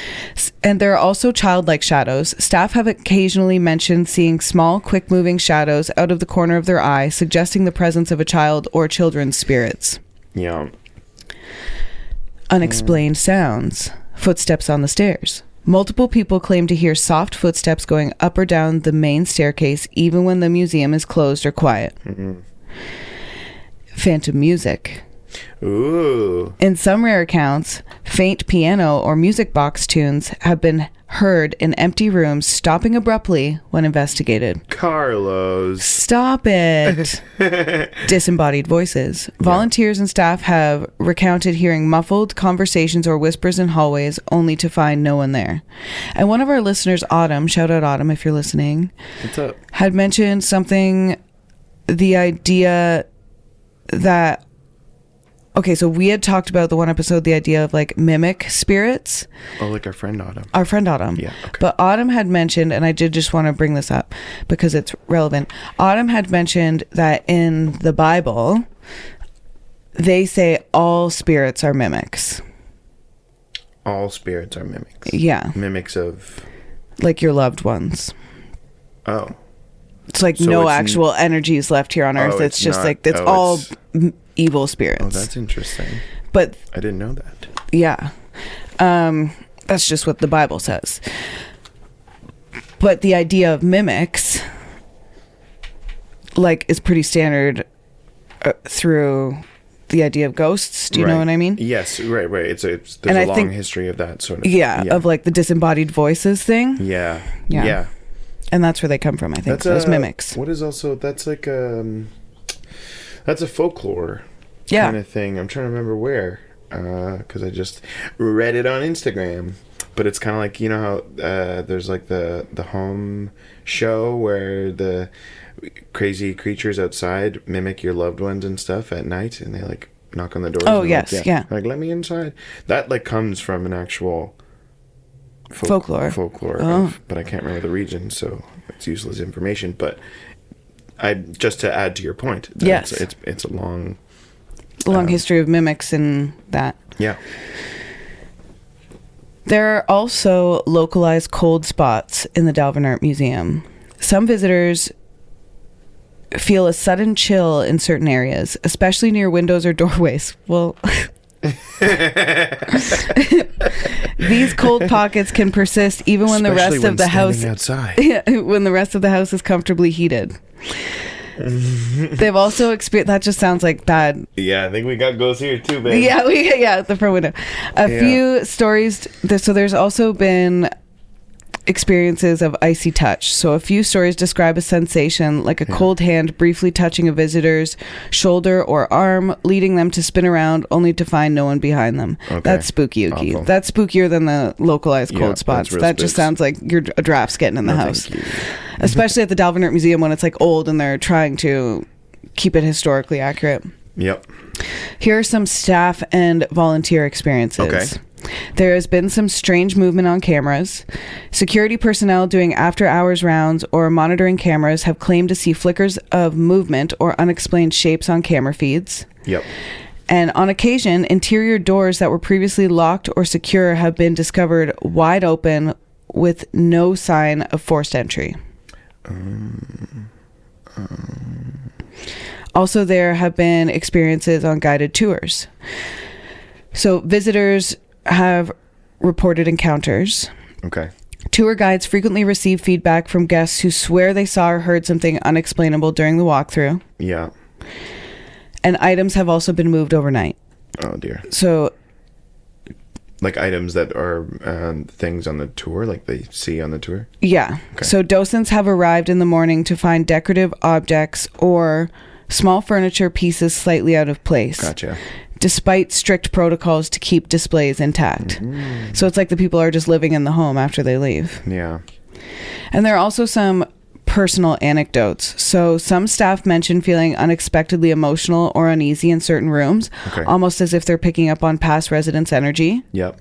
Speaker 1: And there are also childlike shadows. Staff have occasionally mentioned seeing small, quick-moving shadows out of the corner of their eye, suggesting the presence of a child or children's spirits.
Speaker 2: Yeah.
Speaker 1: Unexplained sounds. Footsteps on the stairs. Multiple people claim to hear soft footsteps going up or down the main staircase, even when the museum is closed or quiet. Mm-hmm. Phantom music.
Speaker 2: Ooh.
Speaker 1: In some rare accounts, faint piano or music box tunes have been heard in empty rooms, stopping abruptly when investigated.
Speaker 2: Carlos.
Speaker 1: Stop it. Disembodied voices. Volunteers and staff have recounted hearing muffled conversations or whispers in hallways, only to find no one there. And one of our listeners, Autumn, shout out Autumn if you're listening.
Speaker 2: What's up?
Speaker 1: Had mentioned something, the idea that... Okay, so we had talked about the one episode, the idea of like mimic spirits.
Speaker 2: Oh, like our friend Autumn.
Speaker 1: Our friend Autumn.
Speaker 2: Yeah, okay.
Speaker 1: But Autumn had mentioned, and I did just want to bring this up because it's relevant. Autumn had mentioned that in the Bible, they say all spirits are mimics.
Speaker 2: All spirits are mimics.
Speaker 1: Yeah.
Speaker 2: Mimics of...
Speaker 1: Like your loved ones.
Speaker 2: Oh.
Speaker 1: It's like so no actual energies left here on Earth. It's just not, like, it's all evil spirits.
Speaker 2: Oh, that's interesting.
Speaker 1: But
Speaker 2: I didn't know that.
Speaker 1: Yeah. That's just what the Bible says. But the idea of mimics, like, is pretty standard through the idea of ghosts. Do you know what I mean?
Speaker 2: Yes, right. There's a long history of that sort of.
Speaker 1: Yeah, of like the disembodied voices thing.
Speaker 2: Yeah.
Speaker 1: And that's where they come from, I think.
Speaker 2: That's
Speaker 1: those mimics.
Speaker 2: What is also, that's like that's a folklore kind of thing. I'm trying to remember where, because I just read it on Instagram. But it's kind of like, you know how there's like the home show where the crazy creatures outside mimic your loved ones and stuff at night, and they like knock on the doors.
Speaker 1: Oh, yes, yeah.
Speaker 2: Like, let me inside. That like comes from an actual
Speaker 1: folklore.
Speaker 2: But I can't remember the region, so it's useless information. But just to add to your point,
Speaker 1: yes,
Speaker 2: it's a long
Speaker 1: long history of mimics and that.
Speaker 2: Yeah.
Speaker 1: There are also localized cold spots in the Dalvernart Museum. Some visitors feel a sudden chill in certain areas, especially near windows or doorways. Well, these cold pockets can persist even when the rest of the house
Speaker 2: outside.
Speaker 1: Yeah, when the rest of the house is comfortably heated. They've also experienced. That just sounds like bad.
Speaker 2: Yeah, I think we got ghosts here too, babe.
Speaker 1: Yeah, at the front window. A few stories. So there's also been experiences of icy touch. So a few stories describe a sensation like a cold hand briefly touching a visitor's shoulder or arm, leading them to spin around only to find no one behind them. Okay. That's spooky, Yuki.
Speaker 2: Awful.
Speaker 1: That's spookier than the localized cold spots. That just sounds like a draft's getting in the house. Especially at the Dalvernart Museum when it's like old and they're trying to keep it historically accurate.
Speaker 2: Yep.
Speaker 1: Here are some staff and volunteer experiences.
Speaker 2: Okay.
Speaker 1: There has been some strange movement on cameras. Security personnel doing after-hours rounds or monitoring cameras have claimed to see flickers of movement or unexplained shapes on camera feeds.
Speaker 2: Yep.
Speaker 1: And on occasion, interior doors that were previously locked or secure have been discovered wide open with no sign of forced entry. Also, there have been experiences on guided tours. So visitors have reported encounters.
Speaker 2: Okay.
Speaker 1: Tour guides frequently receive feedback from guests who swear they saw or heard something unexplainable during the walkthrough.
Speaker 2: Yeah.
Speaker 1: And items have also been moved overnight.
Speaker 2: Oh, dear.
Speaker 1: So...
Speaker 2: like items that are things on the tour, like they see on the tour?
Speaker 1: Yeah. Okay. So docents have arrived in the morning to find decorative objects or small furniture pieces slightly out of place.
Speaker 2: Gotcha.
Speaker 1: Despite strict protocols to keep displays intact. Mm-hmm. So it's like the people are just living in the home after they leave.
Speaker 2: Yeah.
Speaker 1: And there are also some personal anecdotes. So some staff mention feeling unexpectedly emotional or uneasy in certain rooms, almost as if they're picking up on past residents' energy.
Speaker 2: Yep.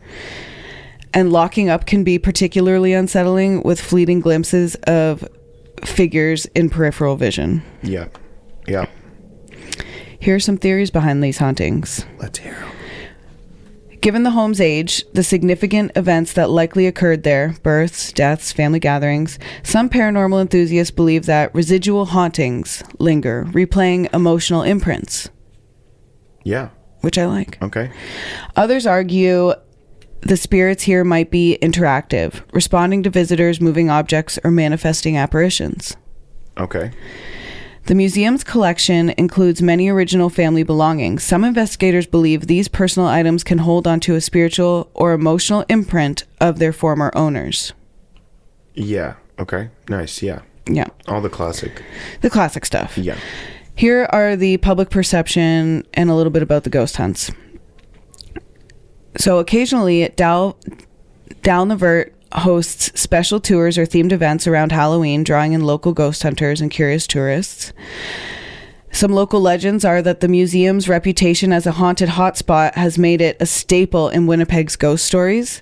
Speaker 1: And locking up can be particularly unsettling with fleeting glimpses of figures in peripheral vision.
Speaker 2: Yep. Yep.
Speaker 1: Here are some theories behind these hauntings.
Speaker 2: Let's hear them.
Speaker 1: Given the home's age, the significant events that likely occurred there, births, deaths, family gatherings, some paranormal enthusiasts believe that residual hauntings linger, replaying emotional imprints.
Speaker 2: Yeah.
Speaker 1: Which I like.
Speaker 2: Okay.
Speaker 1: Others argue the spirits here might be interactive, responding to visitors, moving objects, or manifesting apparitions.
Speaker 2: Okay.
Speaker 1: The museum's collection includes many original family belongings. Some investigators believe these personal items can hold onto a spiritual or emotional imprint of their former owners.
Speaker 2: Yeah. Okay. Nice. Yeah.
Speaker 1: Yeah.
Speaker 2: All the classic.
Speaker 1: The classic stuff.
Speaker 2: Yeah.
Speaker 1: Here are the public perception and a little bit about the ghost hunts. So occasionally, Down the Vert hosts special tours or themed events around Halloween, drawing in local ghost hunters and curious tourists. Some local legends are that the museum's reputation as a haunted hotspot has made it a staple in Winnipeg's ghost stories,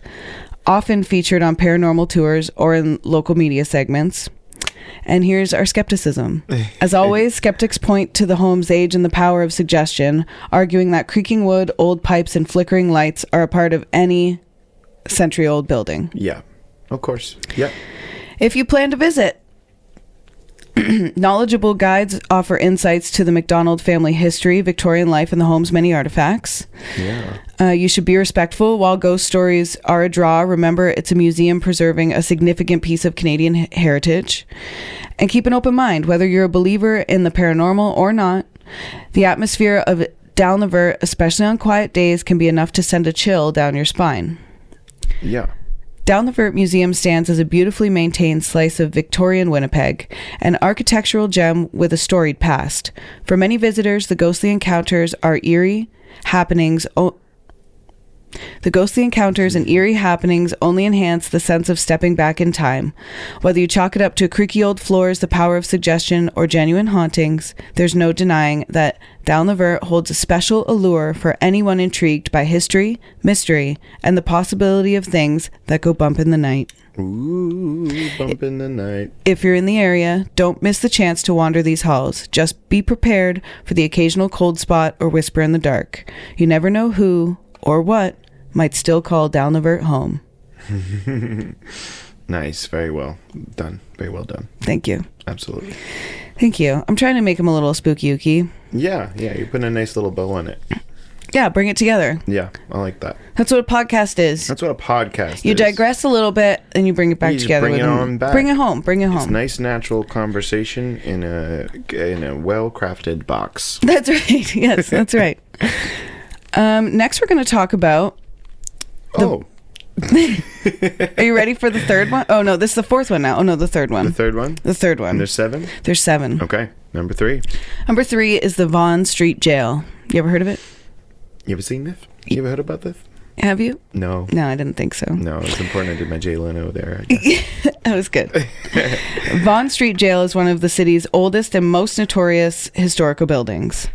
Speaker 1: often featured on paranormal tours or in local media segments. And here's our skepticism. As always, skeptics point to the home's age and the power of suggestion, arguing that creaking wood, old pipes, and flickering lights are a part of any century-old building.
Speaker 2: Yeah. Of course. Yep.
Speaker 1: If you plan to visit, knowledgeable guides offer insights to the MacDonald family history, Victorian life, and the home's many artifacts.
Speaker 2: Yeah.
Speaker 1: You should be respectful. While ghost stories are a draw, remember it's a museum preserving a significant piece of Canadian heritage. And keep an open mind, whether you're a believer in the paranormal or not. The atmosphere of Down the Vert, especially on quiet days, can be enough to send a chill down your spine.
Speaker 2: Yeah.
Speaker 1: Down the Vert Museum stands as a beautifully maintained slice of Victorian Winnipeg, an architectural gem with a storied past. For many visitors, the ghostly encounters are eerie happenings The ghostly encounters and eerie happenings only enhance the sense of stepping back in time. Whether you chalk it up to creaky old floors, the power of suggestion, or genuine hauntings, there's no denying that Down the Vert holds a special allure for anyone intrigued by history, mystery, and the possibility of things that go bump in the night.
Speaker 2: Ooh, bump in the night.
Speaker 1: If you're in the area, don't miss the chance to wander these halls. Just be prepared for the occasional cold spot or whisper in the dark. You never know who or what might still call Down the Vert home.
Speaker 2: Nice. Very well done. Very well done.
Speaker 1: Thank you.
Speaker 2: Absolutely.
Speaker 1: Thank you. I'm trying to make him a little spooky-ooky.
Speaker 2: Yeah. You're putting a nice little bow on it.
Speaker 1: Yeah, bring it together.
Speaker 2: Yeah, I like that.
Speaker 1: That's what a podcast is.
Speaker 2: That's what a podcast is.
Speaker 1: You digress a little bit, and you bring it back together.
Speaker 2: Bring it on back.
Speaker 1: Bring it home. Bring it home.
Speaker 2: It's nice, natural conversation in a well-crafted box.
Speaker 1: That's right. Yes, that's right. Next, we're going to talk about... Are you ready for the third one? Oh, no, this is the fourth one now. Oh, no, the third one.
Speaker 2: The third one?
Speaker 1: The third one.
Speaker 2: And there's 7?
Speaker 1: There's 7.
Speaker 2: Okay, number 3.
Speaker 1: Number 3 is the Vaughan Street Jail. You ever heard of it?
Speaker 2: You ever seen this? You ever heard about this?
Speaker 1: Have you?
Speaker 2: No.
Speaker 1: No, I didn't think so.
Speaker 2: No, it's important I did my Jay Leno there, I guess.
Speaker 1: That was good. Vaughan Street Jail is one of the city's oldest and most notorious historical buildings.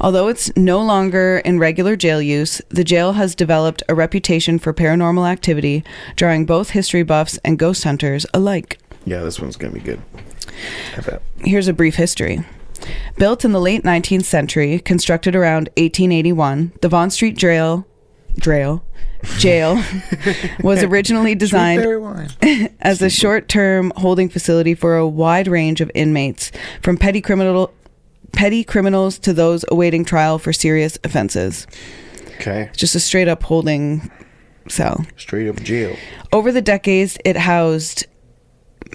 Speaker 1: Although it's no longer in regular jail use, the jail has developed a reputation for paranormal activity, drawing both history buffs and ghost hunters alike.
Speaker 2: Yeah, this one's going to be good. I bet.
Speaker 1: Here's a brief history. Built in the late 19th century, constructed around 1881, the Vaughan Street Jail was originally designed as a short-term holding facility for a wide range of inmates, from petty criminals to those awaiting trial for serious offenses.
Speaker 2: Okay.
Speaker 1: Just a straight-up holding cell.
Speaker 2: Straight up jail.
Speaker 1: Over the decades, it housed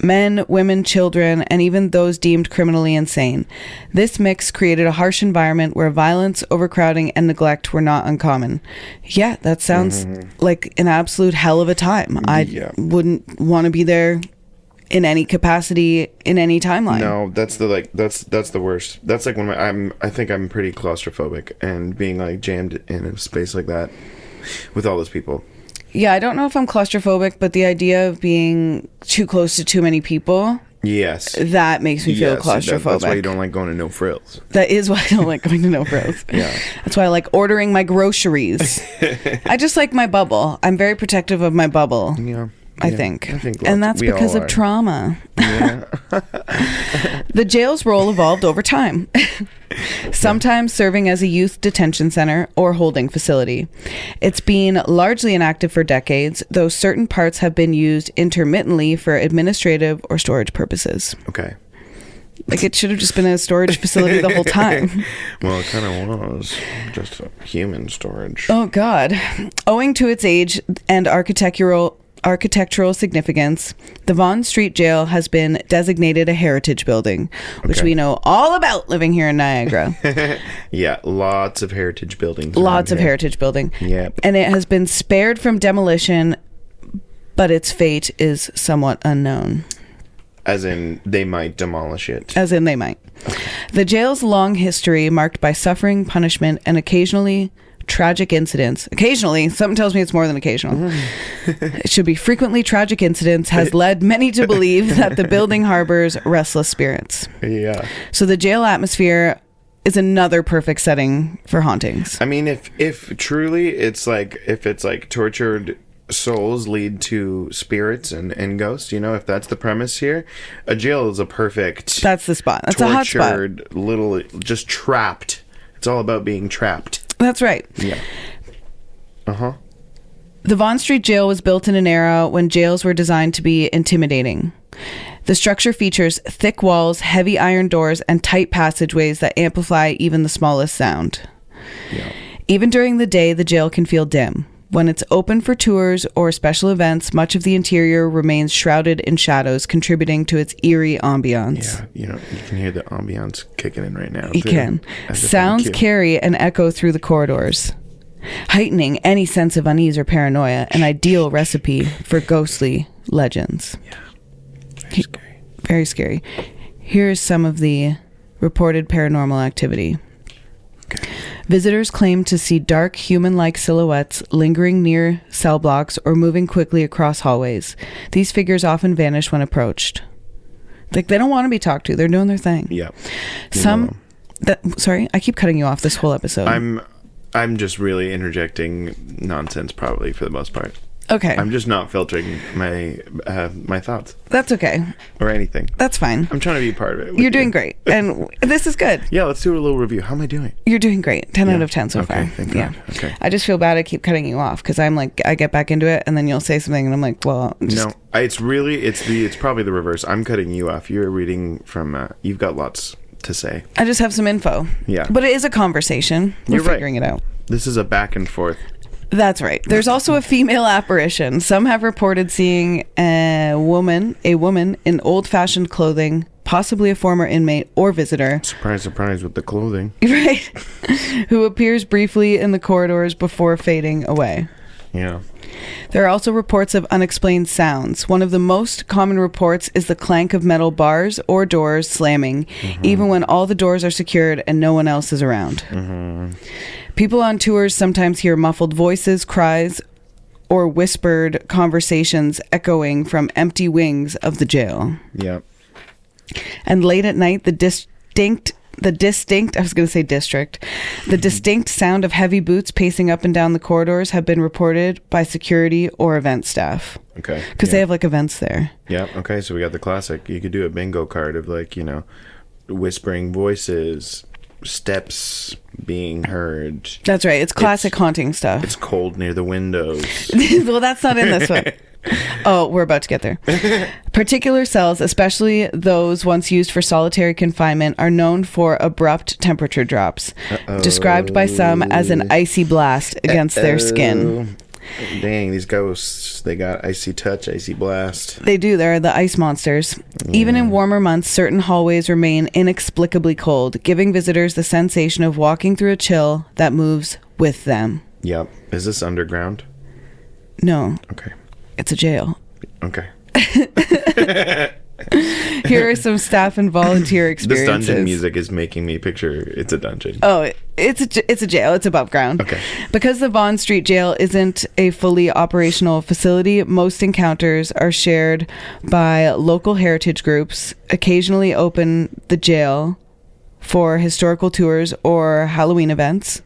Speaker 1: men, women, children, and even those deemed criminally insane. This mix created a harsh environment where violence, overcrowding, and neglect were not uncommon. Yeah, that sounds like an absolute hell of a time. I wouldn't want to be there in any capacity in any timeline.
Speaker 2: No, that's the worst. That's like when I think I'm pretty claustrophobic, and being like jammed in a space like that with all those people.
Speaker 1: Yeah, I don't know if I'm claustrophobic, but the idea of being too close to too many people,
Speaker 2: yes,
Speaker 1: that makes me feel claustrophobic.
Speaker 2: That's why you don't like going to No Frills.
Speaker 1: That is why I don't like going to No Frills.
Speaker 2: Yeah.
Speaker 1: That's why I like ordering my groceries. I just like my bubble. I'm very protective of my bubble.
Speaker 2: Yeah.
Speaker 1: I think and that's because of trauma.
Speaker 2: Yeah.
Speaker 1: The jail's role evolved over time, sometimes serving as a youth detention center or holding facility. It's been largely inactive for decades, though certain parts have been used intermittently for administrative or storage purposes.
Speaker 2: Okay.
Speaker 1: Like, it should have just been a storage facility the whole time.
Speaker 2: Well, it kind of was. Just a human storage.
Speaker 1: Oh, God. Owing to its age and architectural significance, the Vaughan Street Jail has been designated a heritage building, which we know all about living here in Niagara.
Speaker 2: Yeah, lots of heritage buildings.
Speaker 1: Lots of heritage building.
Speaker 2: Yep.
Speaker 1: And it has been spared from demolition, but its fate is somewhat unknown.
Speaker 2: As in, they might demolish it.
Speaker 1: As in, they might. The jail's long history, marked by suffering, punishment, and occasionally tragic incidents. Occasionally, something tells me it's more than occasional. It should be frequently tragic incidents, has led many to believe that the building harbors restless spirits.
Speaker 2: Yeah.
Speaker 1: So the jail atmosphere is another perfect setting for hauntings.
Speaker 2: I mean, if truly it's like tortured souls lead to spirits and ghosts, if that's the premise here, a jail is a perfect...
Speaker 1: That's the spot. That's a hot spot.
Speaker 2: Tortured, little, just trapped. It's all about being trapped.
Speaker 1: That's right.
Speaker 2: Yeah. Uh-huh.
Speaker 1: The Vaughan Street Jail was built in an era when jails were designed to be intimidating. The structure features thick walls, heavy iron doors, and tight passageways that amplify even the smallest sound.
Speaker 2: Yeah.
Speaker 1: Even during the day, the jail can feel dim. When it's open for tours or special events, much of the interior remains shrouded in shadows, contributing to its eerie ambiance.
Speaker 2: Yeah, you can hear the ambiance kicking in right now.
Speaker 1: You can. Sounds carry and echo through the corridors, heightening any sense of unease or paranoia, an ideal recipe for ghostly legends.
Speaker 2: Yeah. Very scary.
Speaker 1: Very scary. Here's some of the reported paranormal activity.
Speaker 2: Okay.
Speaker 1: Visitors claim to see dark human-like silhouettes lingering near cell blocks or moving quickly across hallways. These figures often vanish when approached. Like, they don't want to be talked to. They're doing their thing.
Speaker 2: Yeah.
Speaker 1: Sorry, I keep cutting you off this whole episode.
Speaker 2: I'm just really interjecting nonsense probably for the most part.
Speaker 1: Okay.
Speaker 2: I'm just not filtering my thoughts.
Speaker 1: That's okay.
Speaker 2: Or anything.
Speaker 1: That's fine.
Speaker 2: I'm trying to be part of it.
Speaker 1: You're doing great. And this is good.
Speaker 2: Yeah, let's do a little review. How am I doing?
Speaker 1: You're doing great. 10 out of 10 so far.
Speaker 2: Thank God. Okay.
Speaker 1: I just feel bad I keep cutting you off because I'm like, I get back into it and then you'll say something and I'm like, well,
Speaker 2: No, it's probably the reverse. I'm cutting you off. You're reading from, you've got lots to say.
Speaker 1: I just have some info.
Speaker 2: Yeah.
Speaker 1: But it is a conversation. We're figuring it out.
Speaker 2: This is a back and forth.
Speaker 1: That's right. There's also a female apparition. Some have reported seeing a woman in old-fashioned clothing, possibly a former inmate or visitor.
Speaker 2: Surprise, surprise with the clothing.
Speaker 1: Right. Who appears briefly in the corridors before fading away.
Speaker 2: Yeah.
Speaker 1: There are also reports of unexplained sounds. One of the most common reports is the clank of metal bars or doors slamming, even when all the doors are secured and no one else is around. People on tours sometimes hear muffled voices, cries, or whispered conversations echoing from empty wings of the jail.
Speaker 2: Yeah.
Speaker 1: And late at night, the distinct sound of heavy boots pacing up and down the corridors have been reported by security or event staff.
Speaker 2: Okay.
Speaker 1: Because they have like events there.
Speaker 2: Yeah. Okay. So we got the classic. You could do a bingo card of like, whispering voices, steps being heard.
Speaker 1: That's right. It's classic haunting stuff.
Speaker 2: It's cold near the windows.
Speaker 1: Well, that's not in this one. Oh, we're about to get there. Particular cells, especially those once used for solitary confinement, are known for abrupt temperature drops, described by some as an icy blast against their skin.
Speaker 2: Dang, these ghosts, they got icy touch, icy blast.
Speaker 1: They do. They're the ice monsters. Yeah. Even in warmer months, certain hallways remain inexplicably cold, giving visitors the sensation of walking through a chill that moves with them.
Speaker 2: Yep. Is this underground?
Speaker 1: No.
Speaker 2: Okay.
Speaker 1: It's a jail.
Speaker 2: Okay.
Speaker 1: Here are some staff and volunteer experiences.
Speaker 2: This dungeon music is making me picture it's a dungeon.
Speaker 1: Oh, it's a jail. It's above ground.
Speaker 2: Okay.
Speaker 1: Because the Vaughan Street Jail isn't a fully operational facility, most encounters are shared by local heritage groups, occasionally open the jail for historical tours or Halloween events.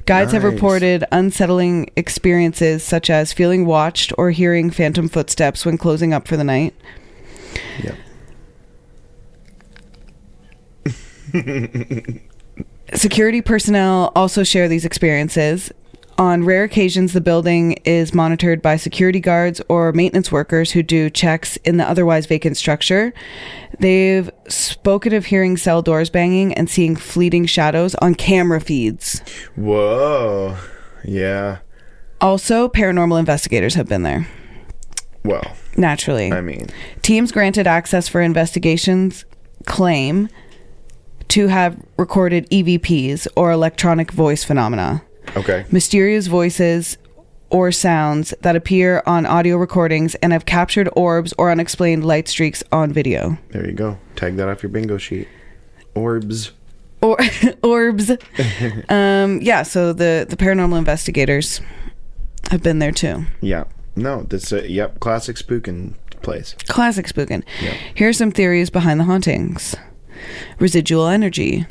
Speaker 1: Guides have reported unsettling experiences such as feeling watched or hearing phantom footsteps when closing up for the night.
Speaker 2: Yep.
Speaker 1: Security personnel also share these experiences. On rare occasions, the building is monitored by security guards or maintenance workers who do checks in the otherwise vacant structure. They've spoken of hearing cell doors banging and seeing fleeting shadows on camera feeds.
Speaker 2: Whoa. Yeah.
Speaker 1: Also, paranormal investigators have been there.
Speaker 2: Well,
Speaker 1: naturally.
Speaker 2: I mean,
Speaker 1: teams granted access for investigations claim to have recorded EVPs or electronic voice phenomena.
Speaker 2: Okay.
Speaker 1: Mysterious voices or sounds that appear on audio recordings and have captured orbs or unexplained light streaks on video.
Speaker 2: There you go. Tag that off your bingo sheet. Orbs.
Speaker 1: Orbs. Yeah, so the paranormal investigators have been there too.
Speaker 2: Yeah. No, that's yep, classic spooking place.
Speaker 1: Classic spooking.
Speaker 2: Yep.
Speaker 1: Here are some theories behind the hauntings. Residual energy.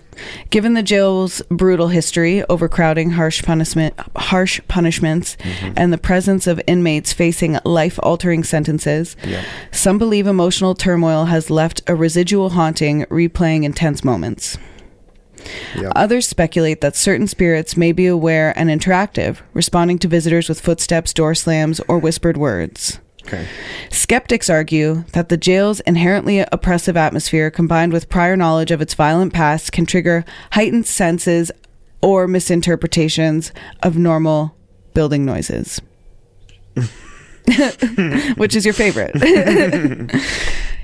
Speaker 1: Given the jail's brutal history, overcrowding, harsh punishments, and the presence of inmates facing life-altering sentences, some believe emotional turmoil has left a residual haunting, replaying intense moments. Yep. Others speculate that certain spirits may be aware and interactive, responding to visitors with footsteps, door slams, or whispered words.
Speaker 2: Okay.
Speaker 1: Skeptics argue that the jail's inherently oppressive atmosphere, combined with prior knowledge of its violent past, can trigger heightened senses or misinterpretations of normal building noises. Which is your favorite?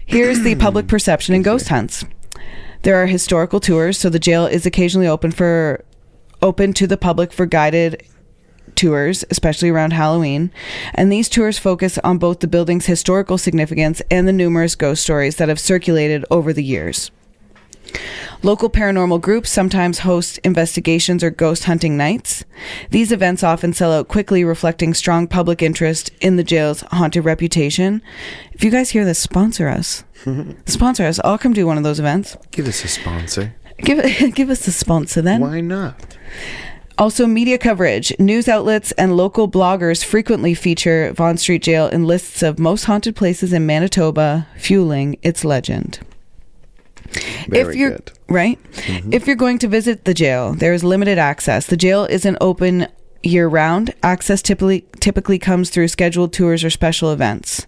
Speaker 1: Here's the public perception in ghost hunts. There are historical tours, so the jail is occasionally open to the public for guided tours, especially around Halloween, and these tours focus on both the building's historical significance and the numerous ghost stories that have circulated over the years. Local paranormal groups sometimes host investigations or ghost hunting nights. These events often sell out quickly, reflecting strong public interest in the jail's haunted reputation. If you guys hear this, sponsor us. Sponsor us. I'll come do one of those events.
Speaker 2: Give us a sponsor.
Speaker 1: Give us a sponsor then.
Speaker 2: Why not?
Speaker 1: Also, media coverage. News outlets and local bloggers frequently feature Vaughan Street Jail in lists of most haunted places in Manitoba, fueling its legend.
Speaker 2: Very good.
Speaker 1: Right? Mm-hmm. If you're going to visit the jail, there is limited access. The jail isn't open year-round. Access typically comes through scheduled tours or special events.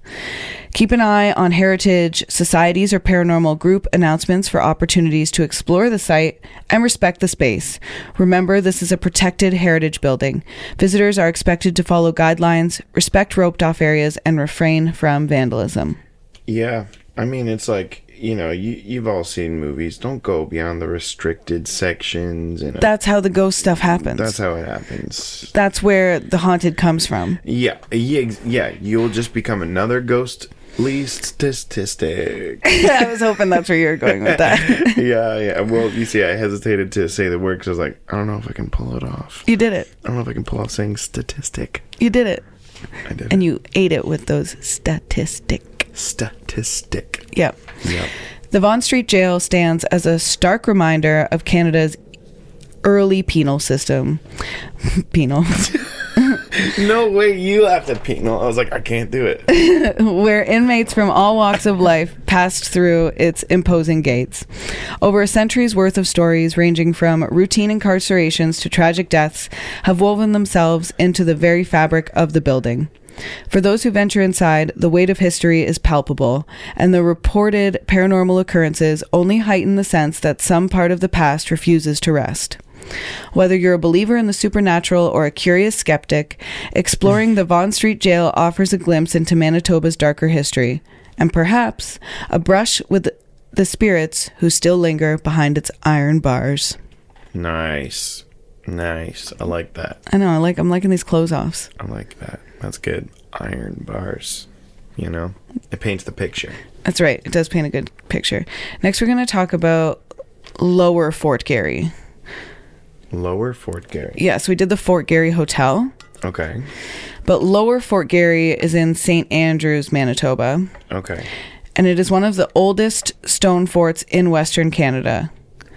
Speaker 1: Keep an eye on heritage societies or paranormal group announcements for opportunities to explore the site and respect the space. Remember, this is a protected heritage building. Visitors are expected to follow guidelines, respect roped-off areas, and refrain from vandalism.
Speaker 2: Yeah, I mean, it's like, you know, you've all seen movies. Don't go beyond the restricted sections.
Speaker 1: That's how the ghost stuff happens.
Speaker 2: That's how it happens.
Speaker 1: That's where the haunted comes from.
Speaker 2: Yeah. You'll just become another ghostly statistic.
Speaker 1: I was hoping that's where you were going with that.
Speaker 2: Yeah. Well, you see, I hesitated to say the word because I was like, I don't know if I can pull it off.
Speaker 1: You did it.
Speaker 2: I don't know if I can pull off saying statistic.
Speaker 1: You did it.
Speaker 2: I did.
Speaker 1: And you ate it with those statistic.
Speaker 2: Yep.
Speaker 1: The Vaughan Street Jail stands as a stark reminder of Canada's early penal system. Penal.
Speaker 2: No way, you laughed at penal. I was like, I can't do it.
Speaker 1: Where inmates from all walks of life passed through its imposing gates. Over a century's worth of stories, ranging from routine incarcerations to tragic deaths, have woven themselves into the very fabric of the building. For those who venture inside, the weight of history is palpable, and the reported paranormal occurrences only heighten the sense that some part of the past refuses to rest. Whether you're a believer in the supernatural or a curious skeptic, exploring the Vaughan Street Jail offers a glimpse into Manitoba's darker history, and perhaps a brush with the spirits who still linger behind its iron bars.
Speaker 2: Nice. I like that.
Speaker 1: I know, I'm liking these close-offs.
Speaker 2: I like that. That's good. Iron bars. You know? It paints the picture.
Speaker 1: That's right. It does paint a good picture. Next, we're going to talk about Lower Fort Garry.
Speaker 2: Lower Fort Garry.
Speaker 1: Yeah, so we did the Fort Garry Hotel.
Speaker 2: Okay.
Speaker 1: But Lower Fort Garry is in St. Andrews, Manitoba.
Speaker 2: Okay.
Speaker 1: And it is one of the oldest stone forts in Western Canada.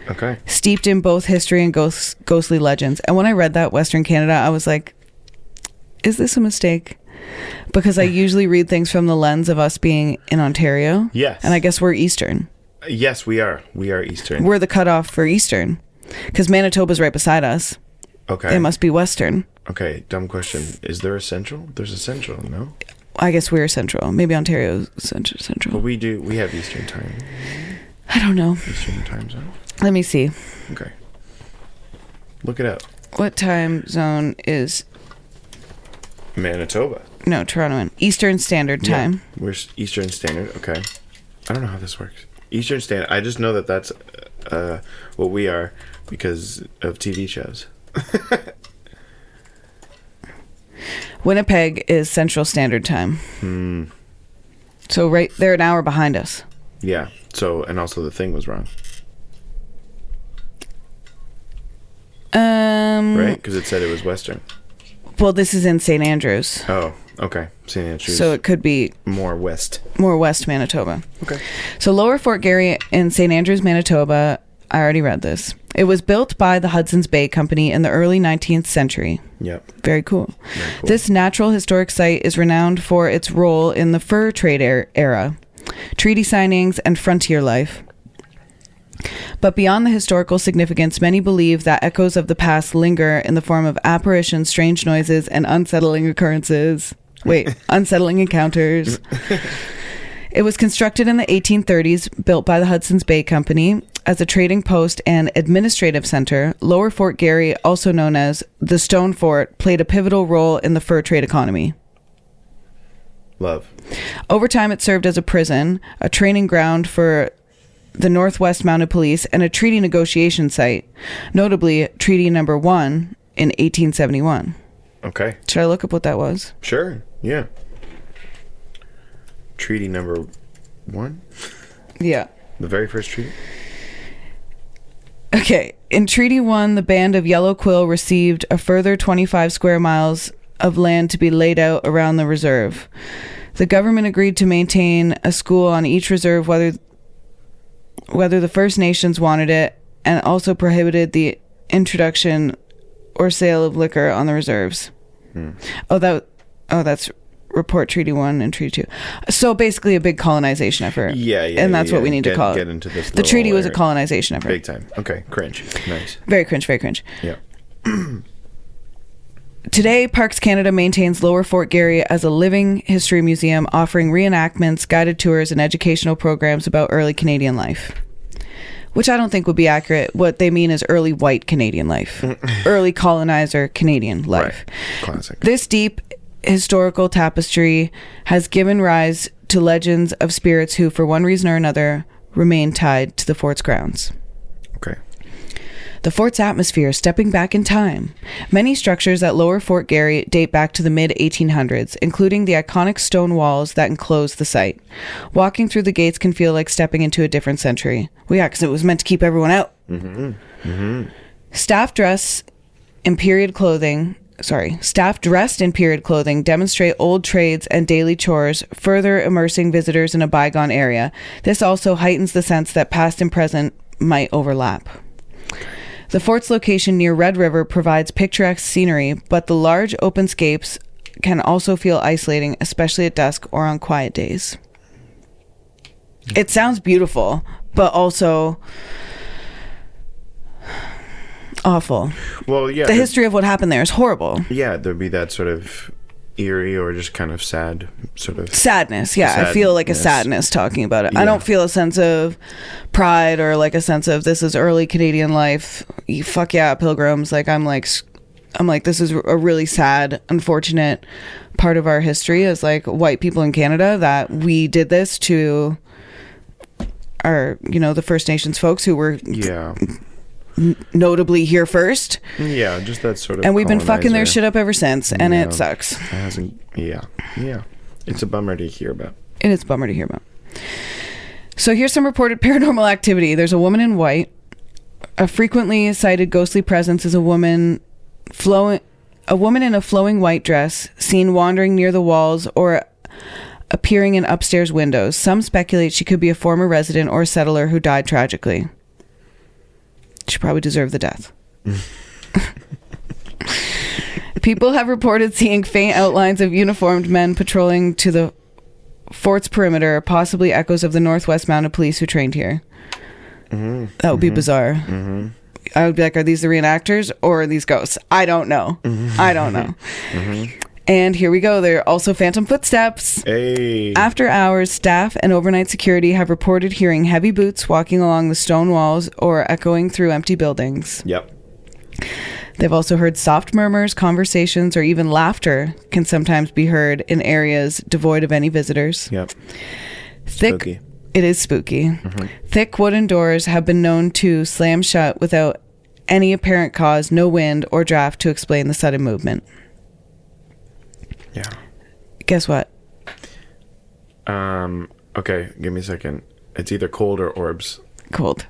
Speaker 2: Okay.
Speaker 1: Steeped in both history and ghostly legends. And when I read that, Western Canada, I was like, is this a mistake? Because I usually read things from the lens of us being in Ontario.
Speaker 2: Yes.
Speaker 1: And I guess we're Eastern.
Speaker 2: Yes, we are. We are Eastern.
Speaker 1: We're the cutoff for Eastern. Because Manitoba's right beside us.
Speaker 2: Okay.
Speaker 1: They must be Western.
Speaker 2: Okay, dumb question. Is there a Central? There's a Central, no?
Speaker 1: I guess we're Central. Maybe Ontario's Central.
Speaker 2: But we have Eastern time.
Speaker 1: I don't know.
Speaker 2: Eastern time zone?
Speaker 1: Let me see.
Speaker 2: Okay. Look it up.
Speaker 1: What time zone is...
Speaker 2: Manitoba.
Speaker 1: No, Toronto. Eastern Standard Time.
Speaker 2: Yeah, we're Eastern Standard. Okay. I don't know how this works. Eastern Standard. I just know that that's what we are because of TV shows.
Speaker 1: Winnipeg is Central Standard Time. So they're an hour behind us.
Speaker 2: Yeah. So, and also the thing was wrong. Right? Because it said it was Western.
Speaker 1: Well, this is in St. Andrews.
Speaker 2: Oh, okay. St. Andrews.
Speaker 1: So it could be...
Speaker 2: More west.
Speaker 1: More west Manitoba.
Speaker 2: Okay.
Speaker 1: So Lower Fort Garry in St. Andrews, Manitoba, I already read this. It was built by the Hudson's Bay Company in the early 19th century.
Speaker 2: Yep.
Speaker 1: Very cool. This natural historic site is renowned for its role in the fur trade era, treaty signings, and frontier life. But beyond the historical significance, many believe that echoes of the past linger in the form of apparitions, strange noises, and unsettling encounters. It was constructed in the 1830s, built by the Hudson's Bay Company. As a trading post and administrative center, Lower Fort Garry, also known as the Stone Fort, played a pivotal role in the fur trade economy.
Speaker 2: Love.
Speaker 1: Over time, it served as a prison, a training ground for the Northwest Mounted Police, and a treaty negotiation site, notably Treaty Number 1 in 1871.
Speaker 2: Okay.
Speaker 1: Should I look up what that was?
Speaker 2: Sure, yeah. Treaty Number 1?
Speaker 1: Yeah.
Speaker 2: The very first treaty?
Speaker 1: Okay. In Treaty 1, the band of Yellow Quill received a further 25 square miles of land to be laid out around the reserve. The government agreed to maintain a school on each reserve whether the First Nations wanted it, and also prohibited the introduction or sale of liquor on the reserves. That's Report Treaty 1 and Treaty 2. So basically a big colonization effort.
Speaker 2: Yeah.
Speaker 1: And that's what we need to call it.
Speaker 2: Get into this.
Speaker 1: The treaty was a colonization effort.
Speaker 2: Big time. Okay, cringe. Nice.
Speaker 1: Very cringe, very cringe.
Speaker 2: Yeah.
Speaker 1: Today, Parks Canada maintains Lower Fort Garry as a living history museum, offering reenactments, guided tours, and educational programs about early Canadian life. Which I don't think would be accurate. What they mean is early white Canadian life. Early colonizer Canadian life.
Speaker 2: Right. Classic.
Speaker 1: This deep historical tapestry has given rise to legends of spirits who, for one reason or another, remain tied to the fort's grounds.
Speaker 2: Okay.
Speaker 1: The fort's atmosphere stepping back in time. Many structures at Lower Fort Garry date back to the mid-1800s, including the iconic stone walls that enclose the site. Walking through the gates can feel like stepping into a different century. Well, yeah, because it was meant to keep everyone out. Staff dressed in period clothing demonstrate old trades and daily chores, further immersing visitors in a bygone area. This also heightens the sense that past and present might overlap. The fort's location near Red River provides picturesque scenery, but the large open scapes can also feel isolating, especially at dusk or on quiet days. It sounds beautiful, but also awful.
Speaker 2: Well, yeah.
Speaker 1: The history of what happened there is horrible.
Speaker 2: Yeah, there'd be that sort of eerie or just kind of sad sort of
Speaker 1: sadness. Yeah, I feel like a sadness talking about it. Yeah. I don't feel a sense of pride or like a sense of this is early Canadian life. Fuck yeah, Pilgrims. Like I'm like this is a really sad, unfortunate part of our history as like white people in Canada, that we did this to our, the First Nations folks who were notably here first.
Speaker 2: Yeah, just that sort of.
Speaker 1: And we've been fucking their shit up ever since, and it sucks. It
Speaker 2: hasn't. Yeah. It's a bummer to hear about.
Speaker 1: It is a bummer to hear about. So here's some reported paranormal activity. There's a woman in white. A frequently cited ghostly presence is a woman in a flowing white dress, seen wandering near the walls or appearing in upstairs windows. Some speculate she could be a former resident or settler who died tragically. She probably deserved the death. People have reported seeing faint outlines of uniformed men patrolling to the fort's perimeter, possibly echoes of the Northwest Mounted Police who trained here. That would be bizarre. I would be like, are these the reenactors or are these ghosts? I don't know. I don't know. And here we go. There are also phantom footsteps.
Speaker 2: Hey.
Speaker 1: After hours, staff and overnight security have reported hearing heavy boots walking along the stone walls or echoing through empty buildings.
Speaker 2: Yep.
Speaker 1: They've also heard soft murmurs, conversations, or even laughter can sometimes be heard in areas devoid of any visitors.
Speaker 2: Yep.
Speaker 1: Spooky. It is spooky. Thick wooden doors have been known to slam shut without any apparent cause, no wind or draft to explain the sudden movement.
Speaker 2: Yeah.
Speaker 1: Guess what?
Speaker 2: Okay, give me a second. It's either cold or orbs.
Speaker 1: Cold.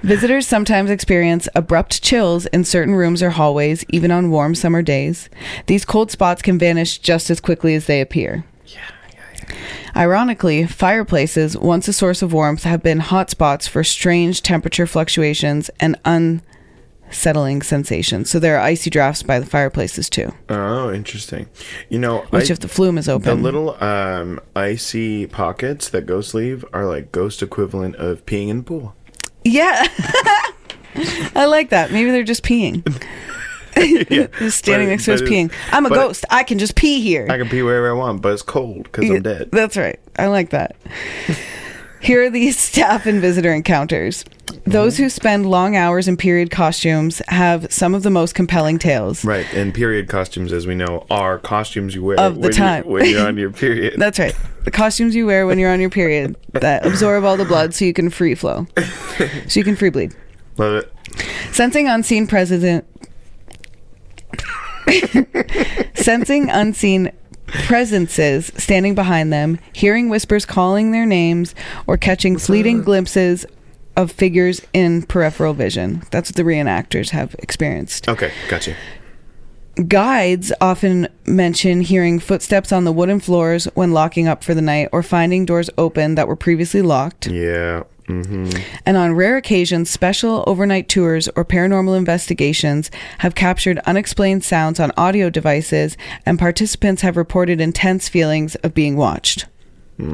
Speaker 1: Visitors sometimes experience abrupt chills in certain rooms or hallways, even on warm summer days. These cold spots can vanish just as quickly as they appear.
Speaker 2: Yeah.
Speaker 1: Ironically, fireplaces, once a source of warmth, have been hotspots for strange temperature fluctuations and unsettling sensations. So there are icy drafts by the fireplaces too.
Speaker 2: Oh, interesting.
Speaker 1: Which if the flume is open.
Speaker 2: The little icy pockets that ghosts leave are like ghost equivalent of peeing in the pool.
Speaker 1: Yeah. I like that. Maybe they're just peeing. Just standing next to us peeing. I'm a ghost. I can just pee here.
Speaker 2: I can pee wherever I want, but it's cold because I'm dead.
Speaker 1: That's right. I like that. Here are these staff and visitor encounters. Those who spend long hours in period costumes have some of the most compelling tales.
Speaker 2: Right, and period costumes, as we know, are costumes you wear
Speaker 1: of the time
Speaker 2: when you're on your period.
Speaker 1: That's right. The costumes you wear when you're on your period that absorb all the blood so you can free flow. So you can free bleed.
Speaker 2: Love it.
Speaker 1: Sensing unseen presences standing behind them, hearing whispers calling their names, or catching fleeting glimpses of figures in peripheral vision. That's what the reenactors have experienced.
Speaker 2: Okay, gotcha.
Speaker 1: Guides often mention hearing footsteps on the wooden floors when locking up for the night or finding doors open that were previously locked.
Speaker 2: Yeah. Mm-hmm.
Speaker 1: And on rare occasions, special overnight tours or paranormal investigations have captured unexplained sounds on audio devices, and participants have reported intense feelings of being watched.
Speaker 2: Yeah,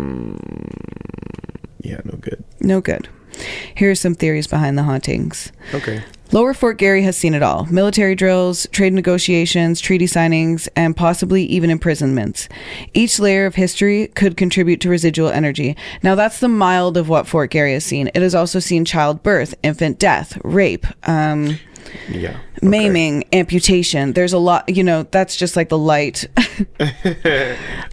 Speaker 2: no good.
Speaker 1: No good. Here are some theories behind the hauntings.
Speaker 2: Okay.
Speaker 1: Lower Fort Garry has seen it all. Military drills, trade negotiations, treaty signings, and possibly even imprisonments. Each layer of history could contribute to residual energy. Now, that's the mild of what Fort Garry has seen. It has also seen childbirth, infant death, rape, maiming, amputation. There's a lot, that's just like the light.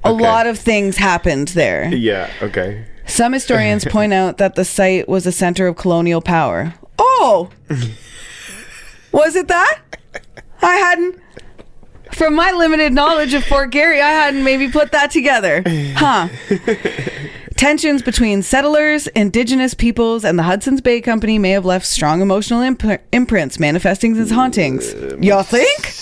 Speaker 1: A lot of things happened there.
Speaker 2: Yeah, okay.
Speaker 1: Some historians point out that the site was a center of colonial power. Oh! Was it that? I hadn't, from my limited knowledge of Fort Garry, I hadn't maybe put that together. Huh. Tensions between settlers, indigenous peoples, and the Hudson's Bay Company may have left strong emotional imprints, manifesting as hauntings. Y'all think?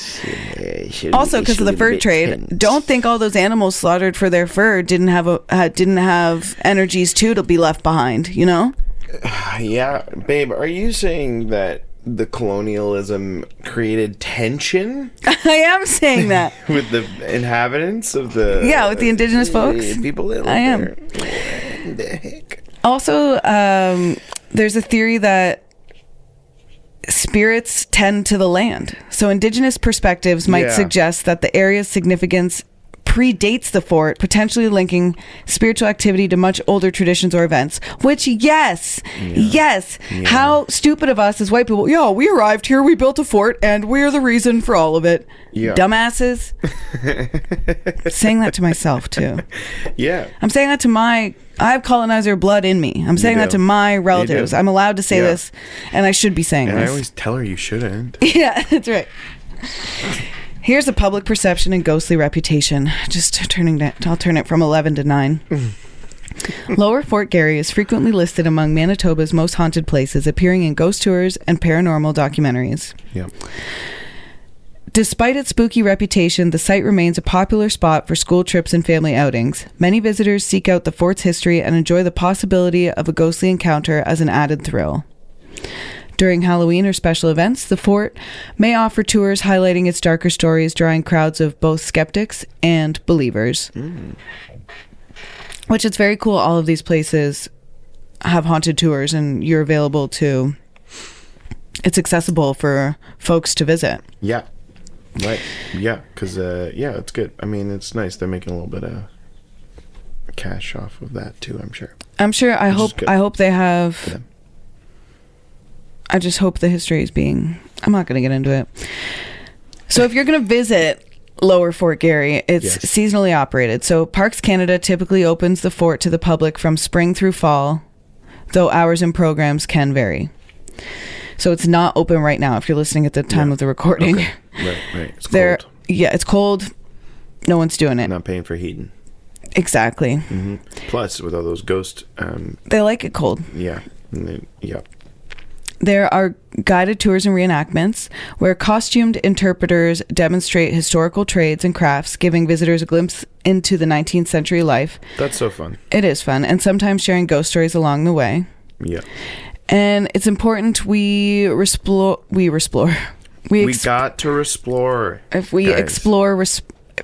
Speaker 1: Also, because of the fur trade, don't think all those animals slaughtered for their fur didn't have energies too to be left behind,
Speaker 2: Yeah, babe, are you saying that the colonialism created tension?
Speaker 1: I am saying that.
Speaker 2: With the inhabitants of the...
Speaker 1: Yeah, with the indigenous folks.
Speaker 2: People that live
Speaker 1: I am.
Speaker 2: there. What the heck?
Speaker 1: Also, there's a theory that spirits tend to the land. So indigenous perspectives might suggest that the area's significance predates the fort, potentially linking spiritual activity to much older traditions or events. Which, yes. How stupid of us as white people. Yeah, we arrived here, we built a fort, and we're the reason for all of it. Yeah. Dumbasses. Saying that to myself, too.
Speaker 2: Yeah.
Speaker 1: I'm saying that to I have colonizer blood in me. I'm saying that to my relatives. I'm allowed to say this, and I should be saying this.
Speaker 2: And I always tell her you shouldn't.
Speaker 1: Yeah, that's right. Here's a public perception and ghostly reputation. I'll turn it from 11 to 9. Lower Fort Garry is frequently listed among Manitoba's most haunted places, appearing in ghost tours and paranormal documentaries.
Speaker 2: Yeah.
Speaker 1: Despite its spooky reputation, the site remains a popular spot for school trips and family outings. Many visitors seek out the fort's history and enjoy the possibility of a ghostly encounter as an added thrill. During Halloween or special events, the fort may offer tours highlighting its darker stories, drawing crowds of both skeptics and believers. Which it's very cool. All of these places have haunted tours, and you're available to... It's accessible for folks to visit.
Speaker 2: Yeah. Right. Yeah, because, it's good. I mean, it's nice. They're making a little bit of cash off of that, too, I'm sure.
Speaker 1: I hope they have... Yeah. I just hope the history is I'm not going to get into it. So if you're going to visit Lower Fort Garry, it's seasonally operated. So Parks Canada typically opens the fort to the public from spring through fall, though hours and programs can vary. So it's not open right now if you're listening at the time of the recording.
Speaker 2: Okay. Right. It's cold.
Speaker 1: Yeah, it's cold. No one's doing it.
Speaker 2: Not paying for heating.
Speaker 1: Exactly.
Speaker 2: Mm-hmm. Plus, with all those ghost...
Speaker 1: they like it cold.
Speaker 2: Yeah. Yeah.
Speaker 1: There are guided tours and reenactments where costumed interpreters demonstrate historical trades and crafts, giving visitors a glimpse into the 19th century life.
Speaker 2: That's so fun.
Speaker 1: It is fun, and sometimes sharing ghost stories along the way.
Speaker 2: Yeah.
Speaker 1: And it's important we got to explore. If we explore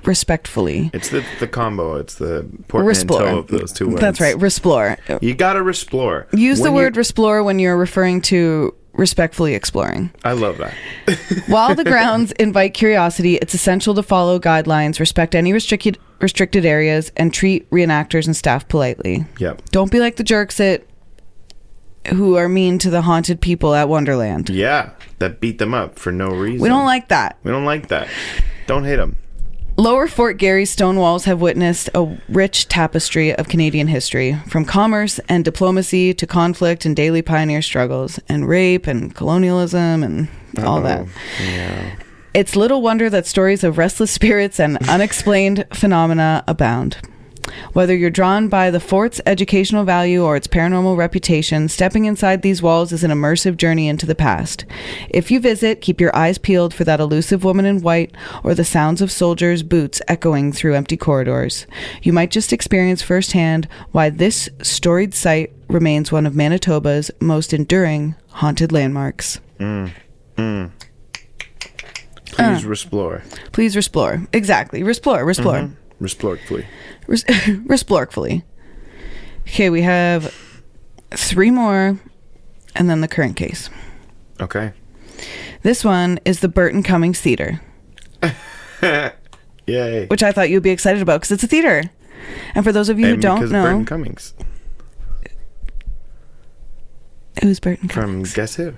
Speaker 1: respectfully.
Speaker 2: It's the combo. It's the portmanteau of those two words.
Speaker 1: That's right. Resplore.
Speaker 2: You gotta resplore.
Speaker 1: Use the word resplore when you're referring to respectfully exploring.
Speaker 2: I love that.
Speaker 1: While the grounds invite curiosity, it's essential to follow guidelines, respect any restricted areas, and treat reenactors and staff politely.
Speaker 2: Yep. Don't
Speaker 1: be like the jerks who are mean to the haunted people at Wonderland.
Speaker 2: Yeah, that beat them up for no reason.
Speaker 1: We don't like that.
Speaker 2: Don't hate them.
Speaker 1: Lower Fort Garry stone walls have witnessed a rich tapestry of Canadian history, from commerce and diplomacy to conflict and daily pioneer struggles, and rape and colonialism and all that.
Speaker 2: Yeah.
Speaker 1: It's little wonder that stories of restless spirits and unexplained phenomena abound. Whether you're drawn by the fort's educational value or its paranormal reputation, stepping inside these walls is an immersive journey into the past. If you visit, keep your eyes peeled for that elusive woman in white or the sounds of soldiers' boots echoing through empty corridors. You might just experience firsthand why this storied site remains one of Manitoba's most enduring haunted landmarks.
Speaker 2: Please resplore.
Speaker 1: Please resplore. Exactly. Resplore.
Speaker 2: Resplorkfully.
Speaker 1: Resplorkfully. Okay, we have 3 more and then the current case.
Speaker 2: Okay.
Speaker 1: This one is the Burton Cummings Theater.
Speaker 2: Yay.
Speaker 1: Which I thought you'd be excited about because it's a theater. And for those of you who don't know...
Speaker 2: Burton Cummings.
Speaker 1: Who's Burton Cummings?
Speaker 2: From Guess Who?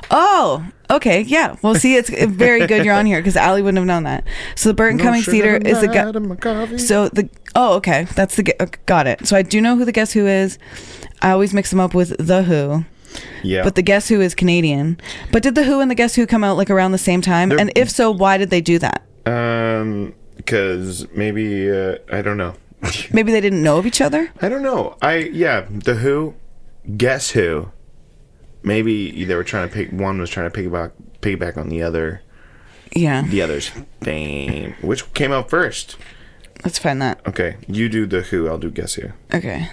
Speaker 1: Oh, okay, yeah. Well, see, it's very good you're on here because Allie wouldn't have known that. So the Burton Cummings Theater is the guy. So the okay, that's the got it. So I do know who the Guess Who is. I always mix them up with the Who.
Speaker 2: Yeah.
Speaker 1: But the Guess Who is Canadian. But did the Who and the Guess Who come out like around the same time? And if so, why did they do that?
Speaker 2: Because maybe I don't know.
Speaker 1: Maybe they didn't know of each other.
Speaker 2: I don't know. The Who, Guess Who. Maybe they were trying to pick. One was trying to piggyback on the other.
Speaker 1: Yeah.
Speaker 2: The other's fame. Which came out first?
Speaker 1: Let's find that.
Speaker 2: Okay, you do the Who. I'll do Guess Who.
Speaker 1: Okay.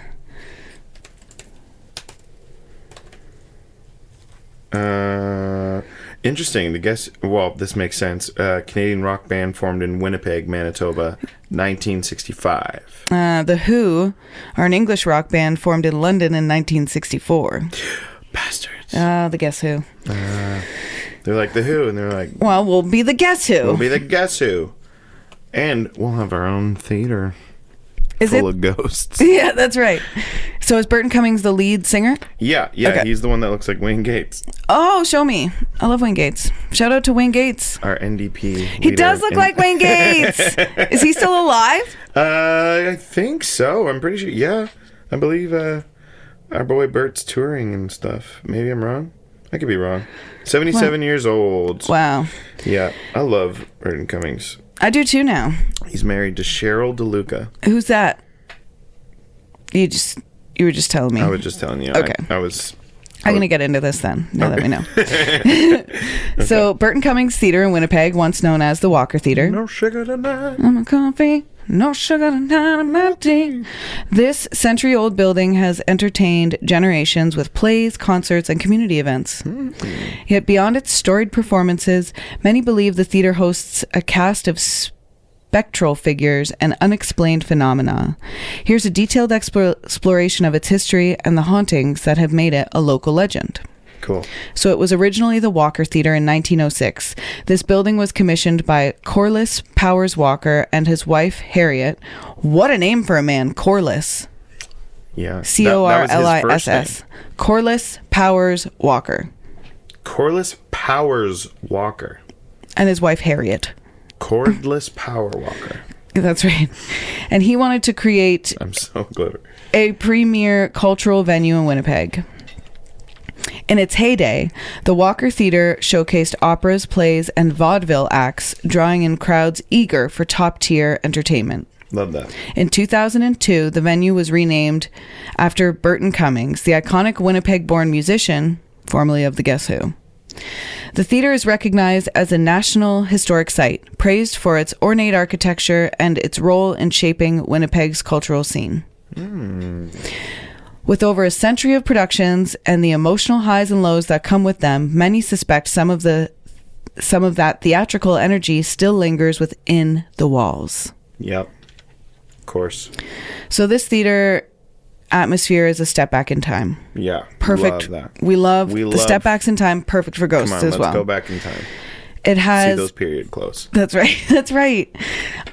Speaker 2: Interesting. This makes sense. Canadian rock band formed in Winnipeg, Manitoba, 1965.
Speaker 1: The Who are an English rock band formed in London in 1964.
Speaker 2: Bastards.
Speaker 1: The Guess Who.
Speaker 2: They're like the Who, and they're like,
Speaker 1: well, we'll be the Guess Who.
Speaker 2: We'll be the Guess Who. And we'll have our own theater full of ghosts.
Speaker 1: Yeah, that's right. So is Burton Cummings the lead singer?
Speaker 2: Yeah, okay. He's the one that looks like Wayne Gates.
Speaker 1: Oh, show me. I love Wayne Gates. Shout out to Wayne Gates.
Speaker 2: Our NDP
Speaker 1: He does look like Wayne Gates. Is he still alive?
Speaker 2: I think so. I'm pretty sure. Yeah. I believe our boy Bert's touring and stuff. Maybe I'm wrong. I could be wrong. 77 years old.
Speaker 1: Wow.
Speaker 2: Yeah. I love Burton Cummings.
Speaker 1: I do too now.
Speaker 2: He's married to Cheryl DeLuca.
Speaker 1: Who's that? You were just telling me.
Speaker 2: I was just telling you.
Speaker 1: Okay. I'm going to get into this then, now that we know. Okay. So, Burton Cummings Theater in Winnipeg, once known as the Walker Theater.
Speaker 2: No sugar tonight.
Speaker 1: I'm a coffee. No sugar tonight in my tea. This century-old building has entertained generations with plays, concerts, and community events. Yet beyond its storied performances, many believe the theater hosts a cast of spectral figures and unexplained phenomena. Here's a detailed exploration of its history and the hauntings that have made it a local legend.
Speaker 2: Cool.
Speaker 1: So it was originally the Walker Theater in 1906. This building was commissioned by Corliss Powers Walker and his wife, Harriet. What a name for a man, Corliss.
Speaker 2: Yeah.
Speaker 1: Corliss. Corliss Powers Walker.
Speaker 2: Corliss Powers Walker.
Speaker 1: And his wife, Harriet.
Speaker 2: Cordless Power Walker.
Speaker 1: That's right. And he wanted to create
Speaker 2: I'm so clever.
Speaker 1: A premier cultural venue in Winnipeg. In its heyday, the Walker Theater showcased operas, plays, and vaudeville acts, drawing in crowds eager for top-tier entertainment.
Speaker 2: Love that.
Speaker 1: In 2002, the venue was renamed after Burton Cummings, the iconic Winnipeg-born musician, formerly of the Guess Who. The theater is recognized as a National Historic Site, praised for its ornate architecture and its role in shaping Winnipeg's cultural scene. With over a century of productions and the emotional highs and lows that come with them, many suspect some of that theatrical energy still lingers within the walls.
Speaker 2: Yep. Of course.
Speaker 1: So this theater atmosphere is a step back in time.
Speaker 2: Yeah.
Speaker 1: Perfect.
Speaker 2: Love that.
Speaker 1: We love the step backs in time, perfect for ghosts as well.
Speaker 2: Let's go back in time.
Speaker 1: It has
Speaker 2: see those period clothes.
Speaker 1: That's right. That's right.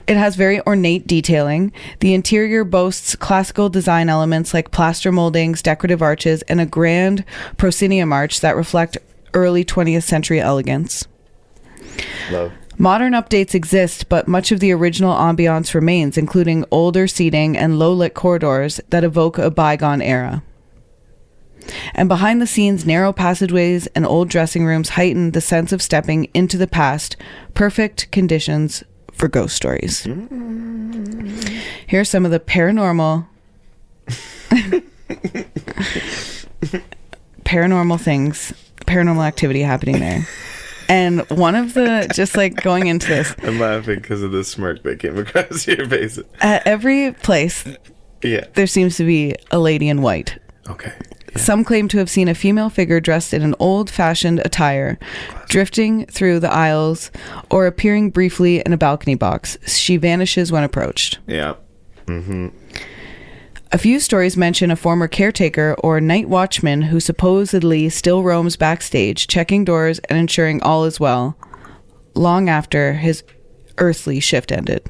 Speaker 1: It has very ornate detailing. The interior boasts classical design elements like plaster moldings, decorative arches, and a grand proscenium arch that reflect early 20th century elegance.
Speaker 2: Love.
Speaker 1: Modern updates exist, but much of the original ambiance remains, including older seating and low-lit corridors that evoke a bygone era. And behind the scenes, narrow passageways and old dressing rooms heighten the sense of stepping into the past, perfect conditions for ghost stories. Here are some of the paranormal things, paranormal activity happening there. And one of the, just like going into this,
Speaker 2: I'm laughing because of the smirk that came across your face.
Speaker 1: At every place, there seems to be a lady in white.
Speaker 2: Okay. Yeah.
Speaker 1: Some claim to have seen a female figure dressed in an old-fashioned attire, drifting through the aisles or appearing briefly in a balcony box. She vanishes when approached.
Speaker 2: Yeah. Mm-hmm.
Speaker 1: A few stories mention a former caretaker or night watchman who supposedly still roams backstage, checking doors and ensuring all is well, long after his earthly shift ended.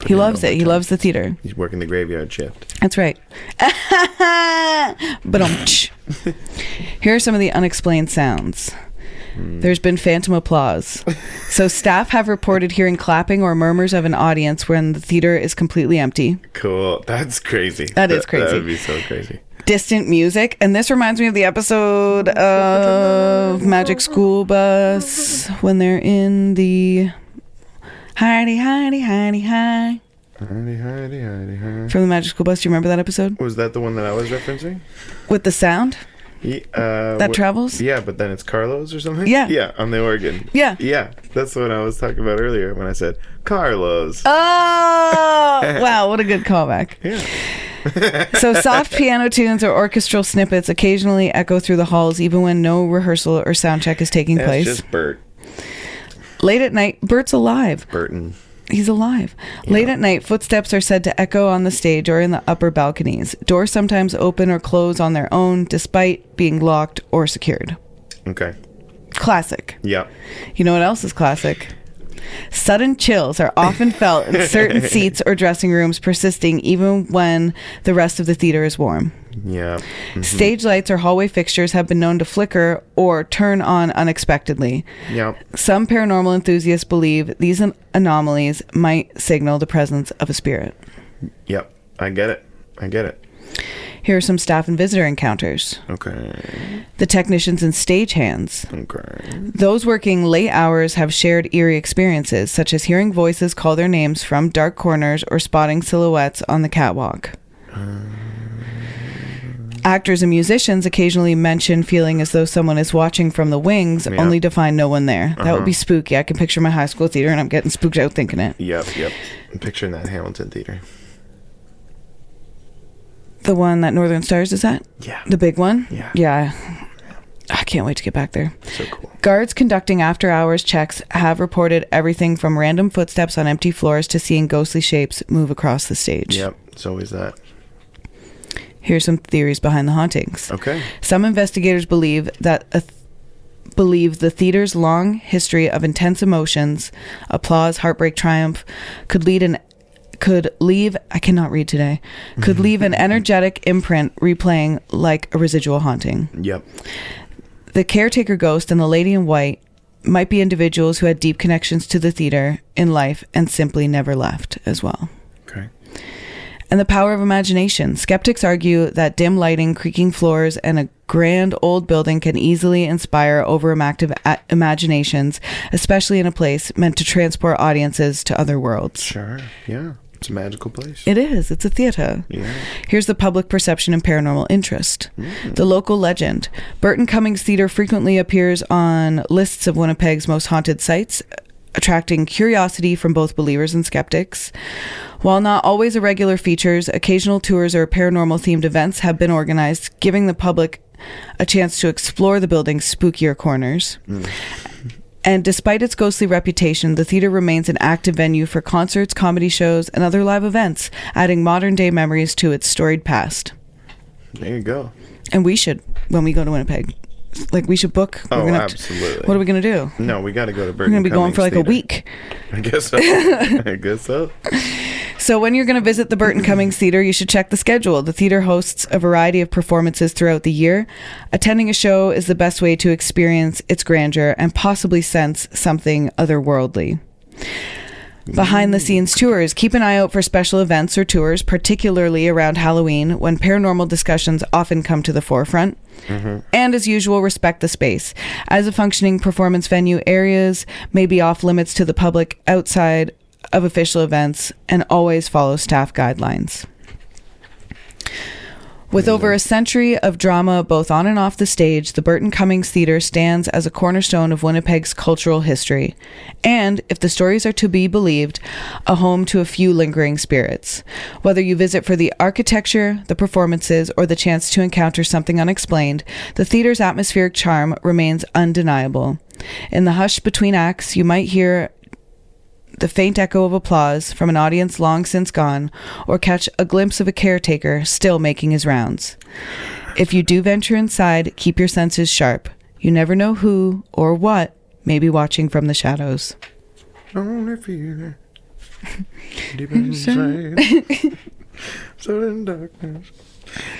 Speaker 1: He loves it. He loves the theater.
Speaker 2: He's working the graveyard shift.
Speaker 1: That's right. But here are some of the unexplained sounds. There's been phantom applause. So staff have reported hearing clapping or murmurs of an audience when the theater is completely empty.
Speaker 2: Cool. That's crazy.
Speaker 1: That is crazy.
Speaker 2: That would be so crazy.
Speaker 1: Distant music. And this reminds me of the episode of Magic School Bus when they're in the hidey, hidey, hidey, hi.
Speaker 2: Hidey, hidey, hidey, hi.
Speaker 1: From the Magic School Bus. Do you remember that episode?
Speaker 2: Was that the one that I was referencing?
Speaker 1: With the sound? That travels?
Speaker 2: Yeah, but then it's Carlos or something?
Speaker 1: Yeah.
Speaker 2: Yeah, on the organ.
Speaker 1: Yeah.
Speaker 2: Yeah, that's what I was talking about earlier when I said Carlos.
Speaker 1: Oh! Wow, what a good callback.
Speaker 2: Yeah.
Speaker 1: So soft piano tunes or orchestral snippets occasionally echo through the halls even when no rehearsal or sound check is taking place.
Speaker 2: It's just Bert.
Speaker 1: Late at night, Bert's alive.
Speaker 2: Burton.
Speaker 1: He's alive. Yeah. Late at night, footsteps are said to echo on the stage or in the upper balconies. Doors sometimes open or close on their own, despite being locked or secured.
Speaker 2: Okay.
Speaker 1: Classic.
Speaker 2: Yeah.
Speaker 1: You know what else is classic? Sudden chills are often felt in certain seats or dressing rooms, persisting even when the rest of the theater is warm.
Speaker 2: Yeah. Mm-hmm.
Speaker 1: Stage lights or hallway fixtures have been known to flicker or turn on unexpectedly.
Speaker 2: Yeah.
Speaker 1: Some paranormal enthusiasts believe these anomalies might signal the presence of a spirit.
Speaker 2: Yep. I get it.
Speaker 1: Here are some staff and visitor encounters.
Speaker 2: Okay.
Speaker 1: The technicians and stagehands.
Speaker 2: Okay.
Speaker 1: Those working late hours have shared eerie experiences, such as hearing voices call their names from dark corners or spotting silhouettes on the catwalk. Actors and musicians occasionally mention feeling as though someone is watching from the wings, only to find no one there. That would be spooky. I can picture my high school theater and I'm getting spooked out thinking it.
Speaker 2: Yep. I'm picturing that Hamilton theater.
Speaker 1: The one that Northern Stars is at?
Speaker 2: Yeah.
Speaker 1: The big one?
Speaker 2: Yeah.
Speaker 1: I can't wait to get back there.
Speaker 2: So cool.
Speaker 1: Guards conducting after-hours checks have reported everything from random footsteps on empty floors to seeing ghostly shapes move across the stage.
Speaker 2: Yep, it's always that.
Speaker 1: Here's some theories behind the hauntings.
Speaker 2: Okay.
Speaker 1: Some investigators believe that the theater's long history of intense emotions, applause, heartbreak, triumph, could leave an energetic imprint replaying like a residual haunting.
Speaker 2: Yep.
Speaker 1: The caretaker ghost and the lady in white might be individuals who had deep connections to the theater in life and simply never left as well.
Speaker 2: Okay.
Speaker 1: And the power of imagination. Skeptics argue that dim lighting, creaking floors, and a grand old building can easily inspire overactive imaginations, especially in a place meant to transport audiences to other worlds.
Speaker 2: Sure, yeah. It's a magical place.
Speaker 1: It is. It's a theater.
Speaker 2: Yeah.
Speaker 1: Here's the public perception and paranormal interest. The local legend. Burton Cummings Theater frequently appears on lists of Winnipeg's most haunted sites, attracting curiosity from both believers and skeptics. While not always a regular features, occasional tours or paranormal-themed events have been organized, giving the public a chance to explore the building's spookier corners. And despite its ghostly reputation, the theater remains an active venue for concerts, comedy shows, and other live events, adding modern-day memories to its storied past.
Speaker 2: There you go.
Speaker 1: And we should, when we go to Winnipeg, we should book.
Speaker 2: Absolutely.
Speaker 1: What are we going to do?
Speaker 2: No, we got to go to Burton.
Speaker 1: We're going to be going for like
Speaker 2: Theater.
Speaker 1: a week.
Speaker 2: I guess so. I guess so.
Speaker 1: So when you're going to visit the Burton Cummings Theater, you should check the schedule. The theater hosts a variety of performances throughout the year. Attending a show is the best way to experience its grandeur and possibly sense something otherworldly. Behind the scenes tours. Keep an eye out for special events or tours, particularly around Halloween, when paranormal discussions often come to the forefront. And as usual, respect the space. As a functioning performance venue, areas may be off limits to the public outside of official events, and always follow staff guidelines. With over a century of drama both on and off the stage, the Burton Cummings Theatre stands as a cornerstone of Winnipeg's cultural history, and, if the stories are to be believed, a home to a few lingering spirits. Whether you visit for the architecture, the performances, or the chance to encounter something unexplained, the theatre's atmospheric charm remains undeniable. In the hush between acts, you might hear the faint echo of applause from an audience long since gone, or catch a glimpse of a caretaker still making his rounds. If you do venture inside, keep your senses sharp. You never know who or what may be watching from the shadows.
Speaker 2: Only feeling deep inside, so in darkness.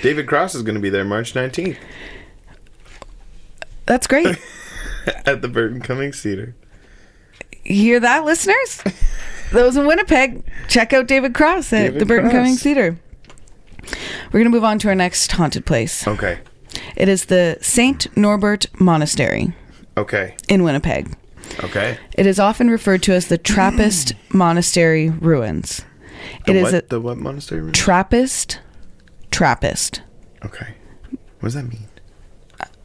Speaker 2: David Cross is going to be there March 19th.
Speaker 1: That's great.
Speaker 2: At the Burton Cummings Theatre.
Speaker 1: You hear that, listeners? Those in Winnipeg, check out David Cross at the Burton Cummings Theatre. We're going to move on to our next haunted place.
Speaker 2: Okay.
Speaker 1: It is the St. Norbert Monastery.
Speaker 2: Okay.
Speaker 1: In Winnipeg.
Speaker 2: Okay.
Speaker 1: It is often referred to as the Trappist Monastery Ruins.
Speaker 2: The what monastery ruins?
Speaker 1: Trappist.
Speaker 2: Okay. What does that mean?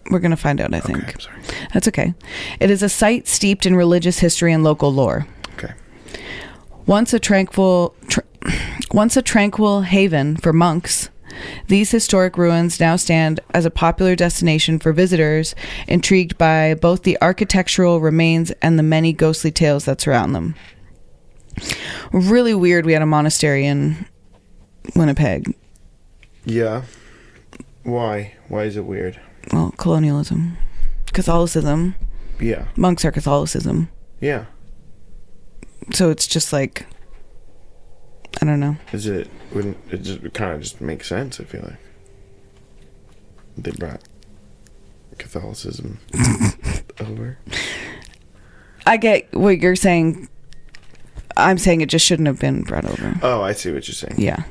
Speaker 1: We're going to find out, I think.
Speaker 2: Okay, I'm sorry.
Speaker 1: That's okay. It is a site steeped in religious history and local lore.
Speaker 2: Okay.
Speaker 1: Once a tranquil haven for monks, these historic ruins now stand as a popular destination for visitors intrigued by both the architectural remains and the many ghostly tales that surround them. Really weird we had a monastery in Winnipeg.
Speaker 2: Yeah. Why? Why is it weird?
Speaker 1: Well, colonialism. Catholicism.
Speaker 2: Yeah.
Speaker 1: Monks are Catholicism.
Speaker 2: Yeah.
Speaker 1: So it's just like, I don't know.
Speaker 2: Wouldn't it just kind of just makes sense, I feel like. They brought Catholicism over. I
Speaker 1: get what you're saying. I'm saying it just shouldn't have been brought over.
Speaker 2: Oh, I see what you're saying.
Speaker 1: Yeah.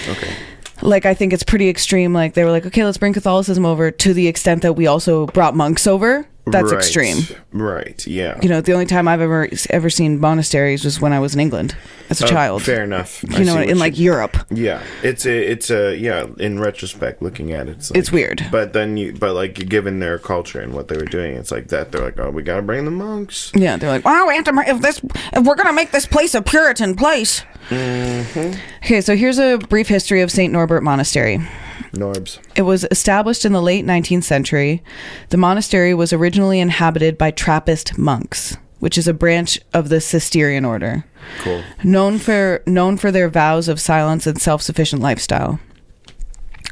Speaker 2: Okay.
Speaker 1: Like, I think it's pretty extreme. Like, they were like, okay, let's bring Catholicism over to the extent that we also brought monks over. That's extreme.
Speaker 2: Right, yeah.
Speaker 1: You know, the only time I've ever seen monasteries was when I was in England as a child.
Speaker 2: Fair enough.
Speaker 1: You know, in like Europe.
Speaker 2: Yeah. It's in retrospect looking at it,
Speaker 1: it's weird.
Speaker 2: But then given their culture and what they were doing, it's like that they're like, oh, we gotta bring the monks.
Speaker 1: Yeah, they're like, wow, if we're gonna make this place a Puritan place.
Speaker 2: Mm-hmm.
Speaker 1: Okay, so here's a brief history of St. Norbert Monastery.
Speaker 2: Norbs.
Speaker 1: It was established in the late 19th century. The monastery was originally inhabited by Trappist monks, which is a branch of the Cistercian order.
Speaker 2: Cool.
Speaker 1: Known for their vows of silence and self-sufficient lifestyle.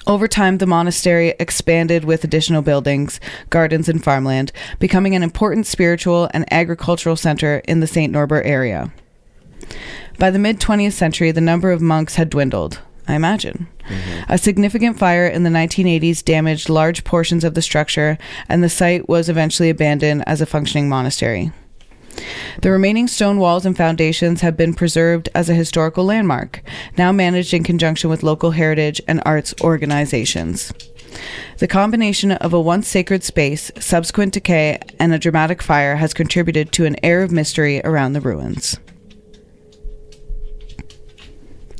Speaker 1: Over time, the monastery expanded with additional buildings, gardens, and farmland, becoming an important spiritual and agricultural center in the St. Norbert area. By the mid-20th century, the number of monks had dwindled, I imagine. Mm-hmm. A significant fire in the 1980s damaged large portions of the structure, and the site was eventually abandoned as a functioning monastery. The remaining stone walls and foundations have been preserved as a historical landmark, now managed in conjunction with local heritage and arts organizations. The combination of a once sacred space, subsequent decay, and a dramatic fire has contributed to an air of mystery around the ruins.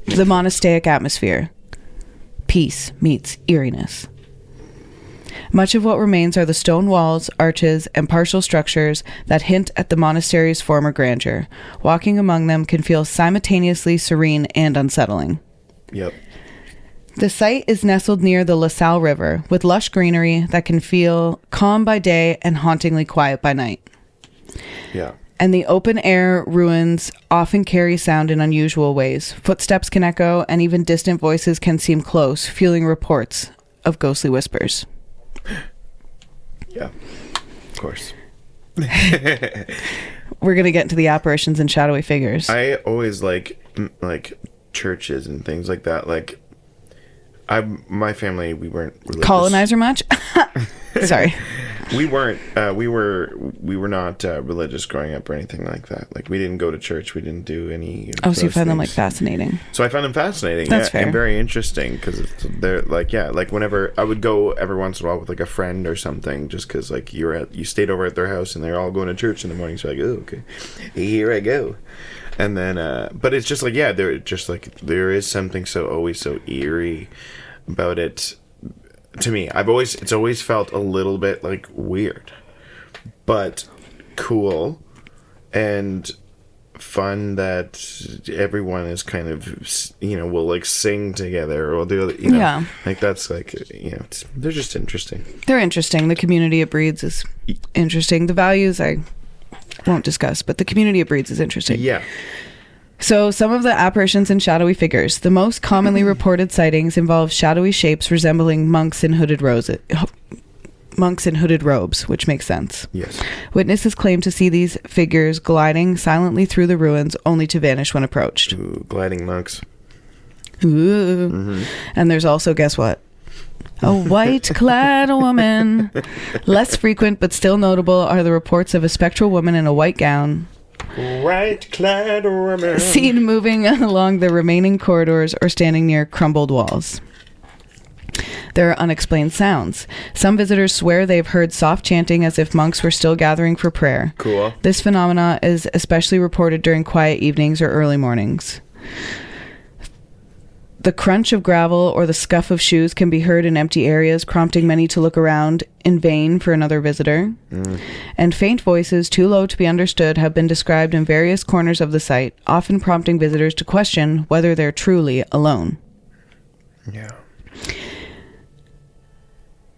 Speaker 1: The monastic atmosphere. Peace meets eeriness. Much of what remains are the stone walls, arches, and partial structures that hint at the monastery's former grandeur. Walking among them can feel simultaneously serene and unsettling.
Speaker 2: Yep.
Speaker 1: The site is nestled near the La Salle River, with lush greenery that can feel calm by day and hauntingly quiet by night.
Speaker 2: Yeah.
Speaker 1: And the open-air ruins often carry sound in unusual ways. Footsteps can echo, and even distant voices can seem close, fueling reports of ghostly whispers.
Speaker 2: Yeah, of course.
Speaker 1: We're going to get into the apparitions and shadowy figures.
Speaker 2: I always like churches and things like that. Like, My family, we weren't religious.
Speaker 1: Colonizer much? Sorry.
Speaker 2: We weren't. We were not religious growing up or anything like that. Like, we didn't go to church. We didn't do any.
Speaker 1: Oh, so you find them like fascinating?
Speaker 2: So I found them fascinating.
Speaker 1: That's fair.
Speaker 2: And very interesting because they're like, like whenever I would go every once in a while with like a friend or something, just because like you stayed over at their house and they're all going to church in the morning. So like, oh, okay, here I go. And then, but it's just like, they're just like, there is something always so eerie about it. To me, it's always felt a little bit like weird, but cool and fun that everyone is kind of, will like sing together or do, like that's like, they're just interesting.
Speaker 1: They're interesting. The community it breeds is interesting. The values I won't discuss, but the community it breeds is interesting.
Speaker 2: Yeah.
Speaker 1: So some of the apparitions and shadowy figures. The most commonly reported sightings involve shadowy shapes resembling monks in hooded robes, which makes sense.
Speaker 2: Yes.
Speaker 1: Witnesses claim to see these figures gliding silently through the ruins, only to vanish when approached.
Speaker 2: Ooh, gliding monks.
Speaker 1: Ooh. Mm-hmm. And there's also, guess what? A white-clad woman. Less frequent but still notable are the reports of a spectral woman in a white gown,
Speaker 2: white-clad woman,
Speaker 1: seen moving along the remaining corridors or standing near crumbled walls. There are unexplained sounds. Some visitors swear they've heard soft chanting as if monks were still gathering for prayer.
Speaker 2: Cool.
Speaker 1: This phenomena is especially reported during quiet evenings or early mornings. The crunch of gravel or the scuff of shoes can be heard in empty areas, prompting many to look around in vain for another visitor. And faint voices, too low to be understood, have been described in various corners of the site, often prompting visitors to question whether they're truly alone.
Speaker 2: Yeah.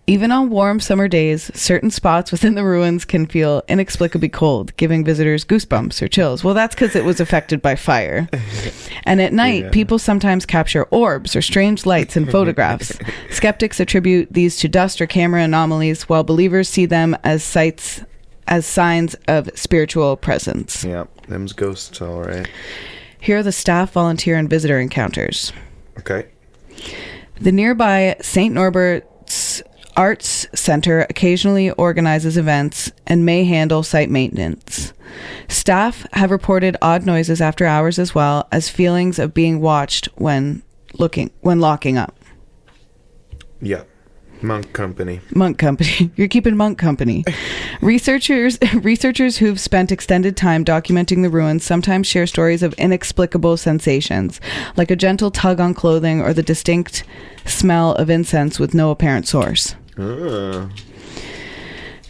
Speaker 1: Even on warm summer days, certain spots within the ruins can feel inexplicably cold, giving visitors goosebumps or chills. Well, that's because it was affected by fire. And at night, people sometimes capture orbs or strange lights in photographs. Skeptics attribute these to dust or camera anomalies, while believers see them as signs of spiritual presence.
Speaker 2: Yeah, them's ghosts, all right.
Speaker 1: Here are the staff, volunteer, and visitor encounters.
Speaker 2: Okay.
Speaker 1: The nearby St. Norbert's Arts Center occasionally organizes events and may handle site maintenance. Staff have reported odd noises after hours as well as feelings of being watched when locking up.
Speaker 2: Yeah. Monk company.
Speaker 1: You're keeping monk company. Researchers who've spent extended time documenting the ruins sometimes share stories of inexplicable sensations, like a gentle tug on clothing or the distinct smell of incense with no apparent source.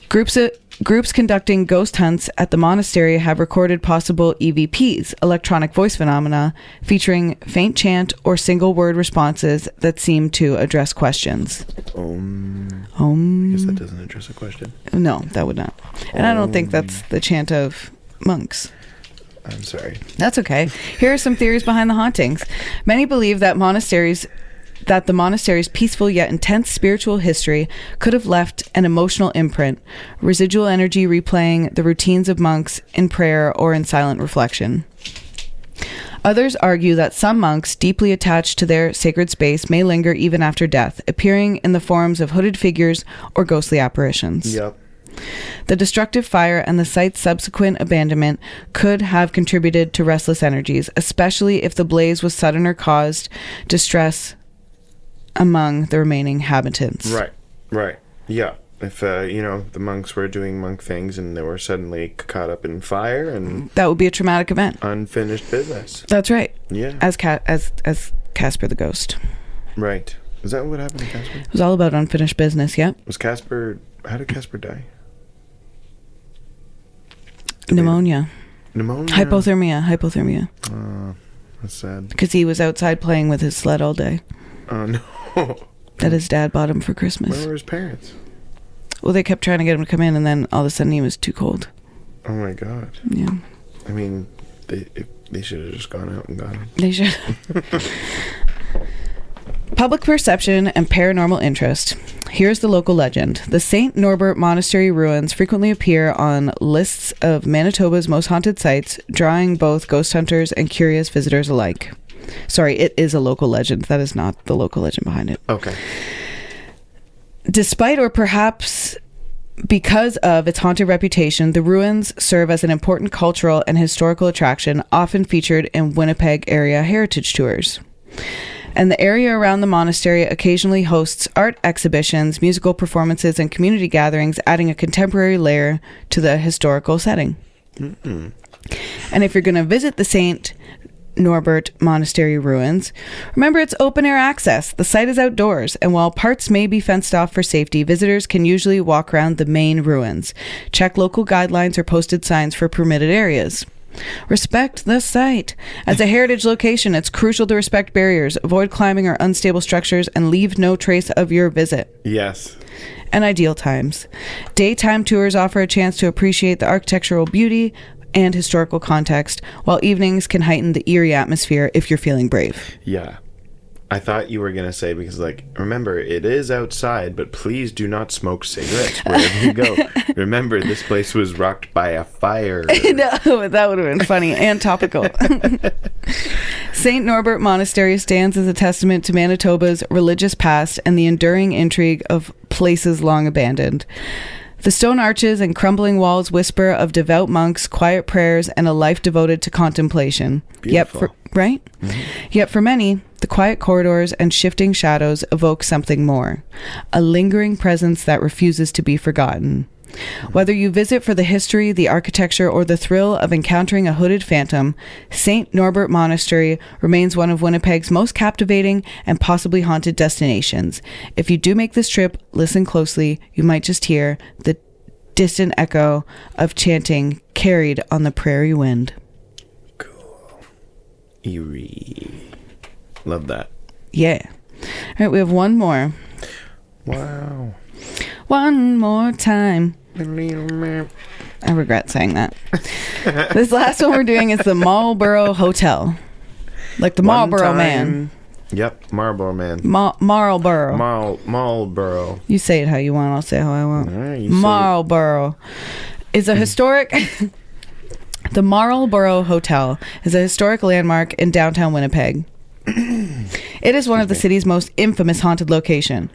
Speaker 1: Groups conducting ghost hunts at the monastery have recorded possible EVPs, electronic voice phenomena, featuring faint chant or single word responses that seem to address questions. I
Speaker 2: guess that doesn't address a question.
Speaker 1: No, that would not. And I don't think that's the chant of monks.
Speaker 2: I'm sorry.
Speaker 1: That's okay. Here are some theories behind the hauntings. Many believe that the monastery's peaceful yet intense spiritual history could have left an emotional imprint, residual energy replaying the routines of monks in prayer or in silent reflection. Others argue that some monks, deeply attached to their sacred space, may linger even after death, appearing in the forms of hooded figures or ghostly apparitions.
Speaker 2: Yep.
Speaker 1: The destructive fire and the site's subsequent abandonment could have contributed to restless energies, especially if the blaze was sudden or caused distress among the remaining inhabitants.
Speaker 2: Right. Yeah. If, the monks were doing monk things and they were suddenly caught up in fire and...
Speaker 1: That would be a traumatic event.
Speaker 2: Unfinished business.
Speaker 1: That's right.
Speaker 2: Yeah.
Speaker 1: As Casper the Ghost.
Speaker 2: Right. Is that what happened to Casper?
Speaker 1: It was all about unfinished business, yep.
Speaker 2: How did Casper die?
Speaker 1: Pneumonia.
Speaker 2: Hypothermia? That's sad.
Speaker 1: Because he was outside playing with his sled all day.
Speaker 2: Oh, no.
Speaker 1: That his dad bought him for Christmas.
Speaker 2: Where were his parents?
Speaker 1: Well, they kept trying to get him to come in, and then all of a sudden he was too cold.
Speaker 2: Oh, my God.
Speaker 1: Yeah.
Speaker 2: I mean, they should have just gone out and got him.
Speaker 1: They should. Public perception and paranormal interest. Here's the local legend. The St. Norbert Monastery ruins frequently appear on lists of Manitoba's most haunted sites, drawing both ghost hunters and curious visitors alike. Sorry, it is a local legend. That is not the local legend behind it.
Speaker 2: Okay.
Speaker 1: Despite or perhaps because of its haunted reputation, the ruins serve as an important cultural and historical attraction, often featured in Winnipeg area heritage tours. And the area around the monastery occasionally hosts art exhibitions, musical performances, and community gatherings, adding a contemporary layer to the historical setting. Mm-mm. And if you're going to visit the St. Norbert Monastery ruins, remember it's open air access. The site is outdoors, and while parts may be fenced off for safety, visitors can usually walk around the main ruins. Check local guidelines or posted signs for permitted areas. Respect the site. As a heritage location, it's crucial to respect barriers, avoid climbing or unstable structures, and leave no trace of your visit.
Speaker 2: Yes.
Speaker 1: And ideal times. Daytime tours offer a chance to appreciate the architectural beauty and historical context, while evenings can heighten the eerie atmosphere if you're feeling brave.
Speaker 2: Yeah. I thought you were going to say, because, like, remember, it is outside, but please do not smoke cigarettes wherever you go. Remember, this place was rocked by a fire.
Speaker 1: No, that would have been funny and topical. St. Norbert Monastery stands as a testament to Manitoba's religious past and the enduring intrigue of places long abandoned. The stone arches and crumbling walls whisper of devout monks, quiet prayers, and a life devoted to contemplation.
Speaker 2: Beautiful.
Speaker 1: Yet for many, the quiet corridors and shifting shadows evoke something more. A lingering presence that refuses to be forgotten. Whether you visit for the history, the architecture, or the thrill of encountering a hooded phantom, St. Norbert Monastery remains one of Winnipeg's most captivating and possibly haunted destinations. If you do make this trip, listen closely. You might just hear the distant echo of chanting carried on the prairie wind.
Speaker 2: Cool. Eerie. Love that.
Speaker 1: Yeah. All right, we have one more.
Speaker 2: Wow.
Speaker 1: One more time. I regret saying that. This last one we're doing is the Marlborough Hotel. Like the Marlborough Man.
Speaker 2: Yep, Marlborough Man.
Speaker 1: Marlborough.
Speaker 2: Marlborough.
Speaker 1: You say it how you want, I'll say it how I want.
Speaker 2: Right,
Speaker 1: Marlborough is a historic... The Marlborough Hotel is a historic landmark in downtown Winnipeg. It is one of the city's most infamous haunted location.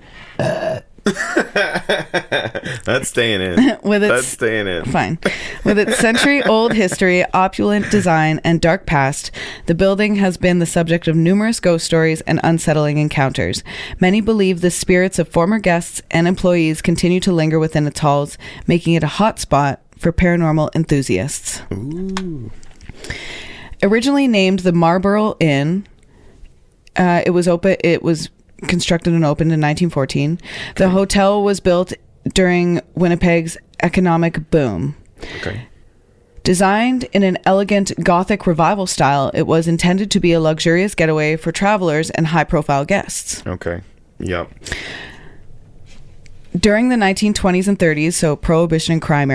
Speaker 2: That's staying in. That's staying in.
Speaker 1: Fine. With its century-old history, opulent design, and dark past, the building has been the subject of numerous ghost stories and unsettling encounters. Many believe the spirits of former guests and employees continue to linger within its halls, making it a hot spot for paranormal enthusiasts.
Speaker 2: Ooh.
Speaker 1: Originally named the Marlborough Inn, it was constructed and opened in 1914. The hotel was built during Winnipeg's economic boom.
Speaker 2: Okay.
Speaker 1: Designed in an elegant Gothic revival style, it was intended to be a luxurious getaway for travelers and high-profile guests.
Speaker 2: Okay. Yep.
Speaker 1: During the 1920s and 30s, so Prohibition and crime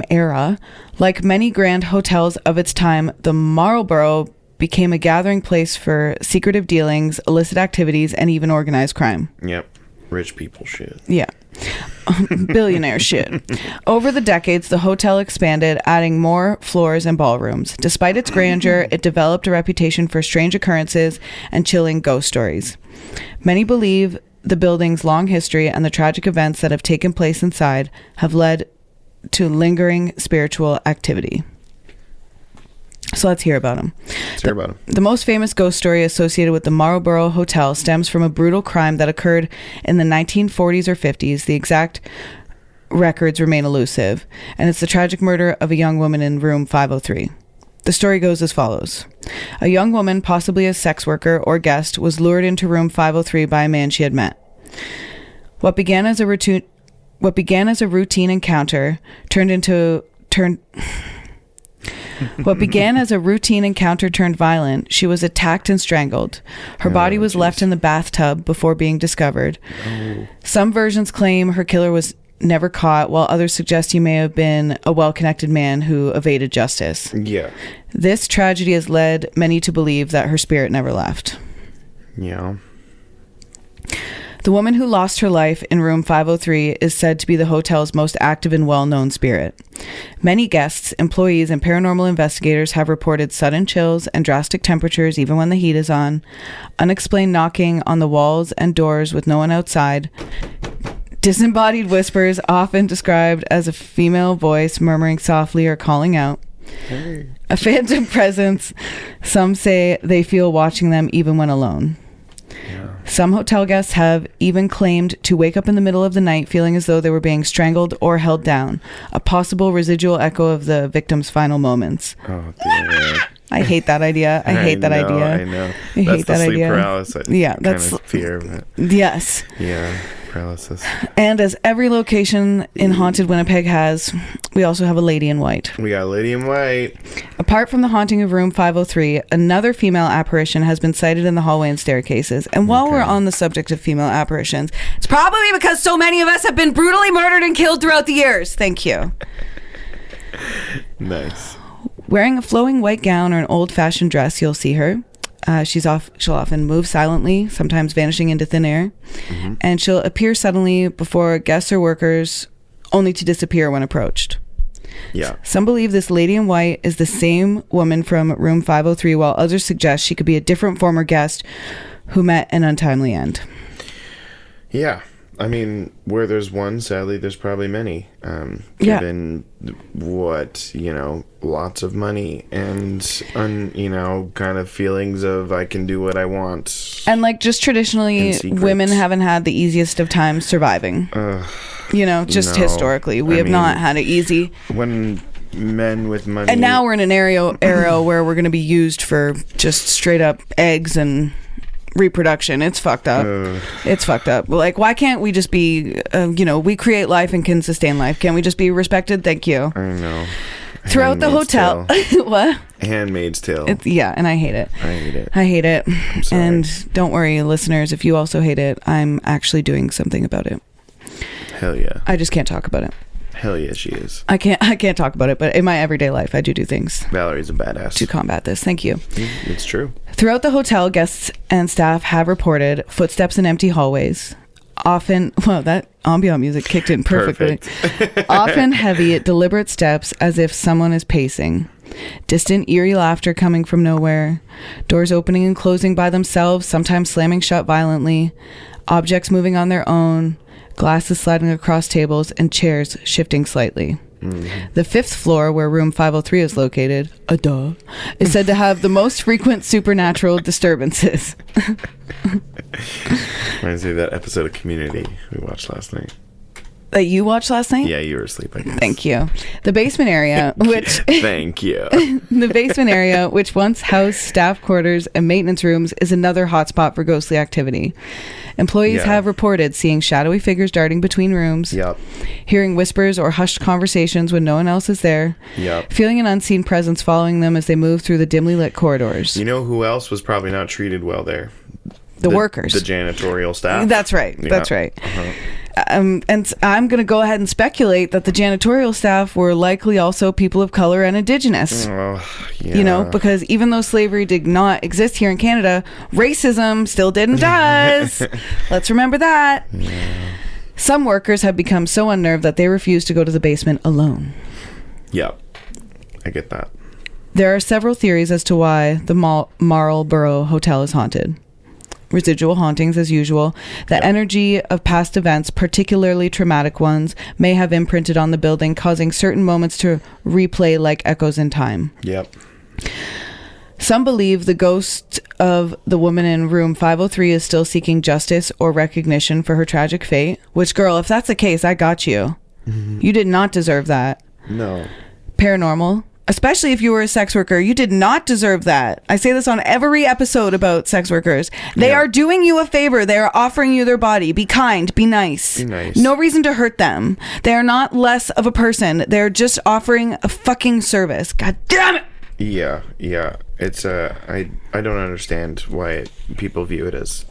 Speaker 1: era, like many grand hotels of its time, the Marlborough became a gathering place for secretive dealings, illicit activities, and even organized crime.
Speaker 2: Yep. Rich people shit.
Speaker 1: Yeah. Billionaire shit. Over the decades, the hotel expanded, adding more floors and ballrooms. Despite its grandeur, it developed a reputation for strange occurrences and chilling ghost stories. Many believe the building's long history and the tragic events that have taken place inside have led to lingering spiritual activity. So let's hear about him. The most famous ghost story associated with the Marlborough Hotel stems from a brutal crime that occurred in the 1940s or 50s. The exact records remain elusive, and it's the tragic murder of a young woman in room 503. The story goes as follows. A young woman, possibly a sex worker or guest, was lured into room 503 by a man she had met. What began as a routine encounter turned violent. She was attacked and strangled. Her body was left in the bathtub before being discovered. Oh. Some versions claim her killer was never caught, while others suggest he may have been a well-connected man who evaded justice.
Speaker 2: Yeah.
Speaker 1: This tragedy has led many to believe that her spirit never left.
Speaker 2: Yeah.
Speaker 1: The woman who lost her life in room 503 is said to be the hotel's most active and well-known spirit. Many guests, employees, and paranormal investigators have reported sudden chills and drastic temperatures even when the heat is on, unexplained knocking on the walls and doors with no one outside, disembodied whispers often described as a female voice murmuring softly or calling out, a phantom presence some say they feel watching them even when alone. Some hotel guests have even claimed to wake up in the middle of the night feeling as though they were being strangled or held down, a possible residual echo of the victim's final moments.
Speaker 2: Oh, dear.
Speaker 1: I hate that idea. I hate that idea.
Speaker 2: I know.
Speaker 1: I hate that
Speaker 2: sleep
Speaker 1: idea.
Speaker 2: Paralysis.
Speaker 1: Yeah, that's
Speaker 2: kind of fear of it.
Speaker 1: Yes.
Speaker 2: Yeah, paralysis.
Speaker 1: And as every location in haunted Winnipeg has, we also have a lady in white.
Speaker 2: We got a lady in white.
Speaker 1: Apart from the haunting of room 503, another female apparition has been sighted in the hallway and staircases. And while we're on the subject of female apparitions, it's probably because so many of us have been brutally murdered and killed throughout the years. Thank you.
Speaker 2: Nice.
Speaker 1: Wearing a flowing white gown or an old-fashioned dress, you'll see her. She'll often move silently, sometimes vanishing into thin air. And she'll appear suddenly before guests or workers, only to disappear when approached.
Speaker 2: Yeah.
Speaker 1: Some believe this lady in white is the same woman from room 503, while others suggest she could be a different former guest who met an untimely end.
Speaker 2: Yeah. I mean, where there's one, sadly, there's probably many. Given lots of money and, kind of feelings of I can do what I want.
Speaker 1: And just traditionally, women haven't had the easiest of times surviving. Historically, we have not had it easy.
Speaker 2: When men with money...
Speaker 1: And now we're in an era where we're going to be used for just straight up eggs and... reproduction. It's fucked up. It's fucked up. Why can't we just be we create life and can sustain life? Can't we just be respected? Thank you.
Speaker 2: I know.
Speaker 1: Throughout the hotel. What?
Speaker 2: Handmaid's Tale.
Speaker 1: And I hate it. I hate it. And don't worry, listeners, if you also hate it, I'm actually doing something about it.
Speaker 2: Hell yeah.
Speaker 1: I just can't talk about it.
Speaker 2: Hell yeah, she is.
Speaker 1: I can't talk about it, but in my everyday life, I do things.
Speaker 2: Valorie's a badass.
Speaker 1: To combat this. Thank you.
Speaker 2: It's true.
Speaker 1: Throughout the hotel, guests and staff have reported footsteps in empty hallways. Often, that ambient music kicked in perfectly. Often heavy, deliberate steps as if someone is pacing. Distant, eerie laughter coming from nowhere. Doors opening and closing by themselves, sometimes slamming shut violently. Objects moving on their own. Glasses sliding across tables and chairs shifting slightly. The fifth floor, where room 503 is located, is said to have the most frequent supernatural disturbances.
Speaker 2: Reminds me of that episode of Community we watched last night.
Speaker 1: That you watched last night?
Speaker 2: Yeah, you were asleep, I guess.
Speaker 1: Thank you. The basement area, which...
Speaker 2: Thank you.
Speaker 1: The basement area, which once housed staff quarters and maintenance rooms, is another hotspot for ghostly activity. Employees have reported seeing shadowy figures darting between rooms, hearing whispers or hushed conversations when no one else is there, feeling an unseen presence following them as they move through the dimly lit corridors.
Speaker 2: You know who else was probably not treated well there?
Speaker 1: The workers.
Speaker 2: The janitorial staff.
Speaker 1: That's right. Yeah. That's right. And I'm going to go ahead and speculate that the janitorial staff were likely also people of color and indigenous. Because even though slavery did not exist here in Canada, racism still did and does. Let's remember that. Yeah. Some workers have become so unnerved that they refuse to go to the basement alone.
Speaker 2: Yep. I get that.
Speaker 1: There are several theories as to why the Marlborough Hotel is haunted. Residual hauntings, as usual. The energy of past events, particularly traumatic ones, may have imprinted on the building, causing certain moments to replay like echoes in time.
Speaker 2: Yep.
Speaker 1: Some believe the ghost of the woman in room 503 is still seeking justice or recognition for her tragic fate. Which, girl, if that's the case, I got you. You did not deserve that.
Speaker 2: No.
Speaker 1: Paranormal. Especially if you were a sex worker, you did not deserve that. I say this on every episode about sex workers. They are doing you a favor. They are offering you their body. Be kind. Be nice.
Speaker 2: Be nice.
Speaker 1: No reason to hurt them. They are not less of a person. They're just offering a fucking service. God damn it.
Speaker 2: Yeah. It's I don't understand why people view it as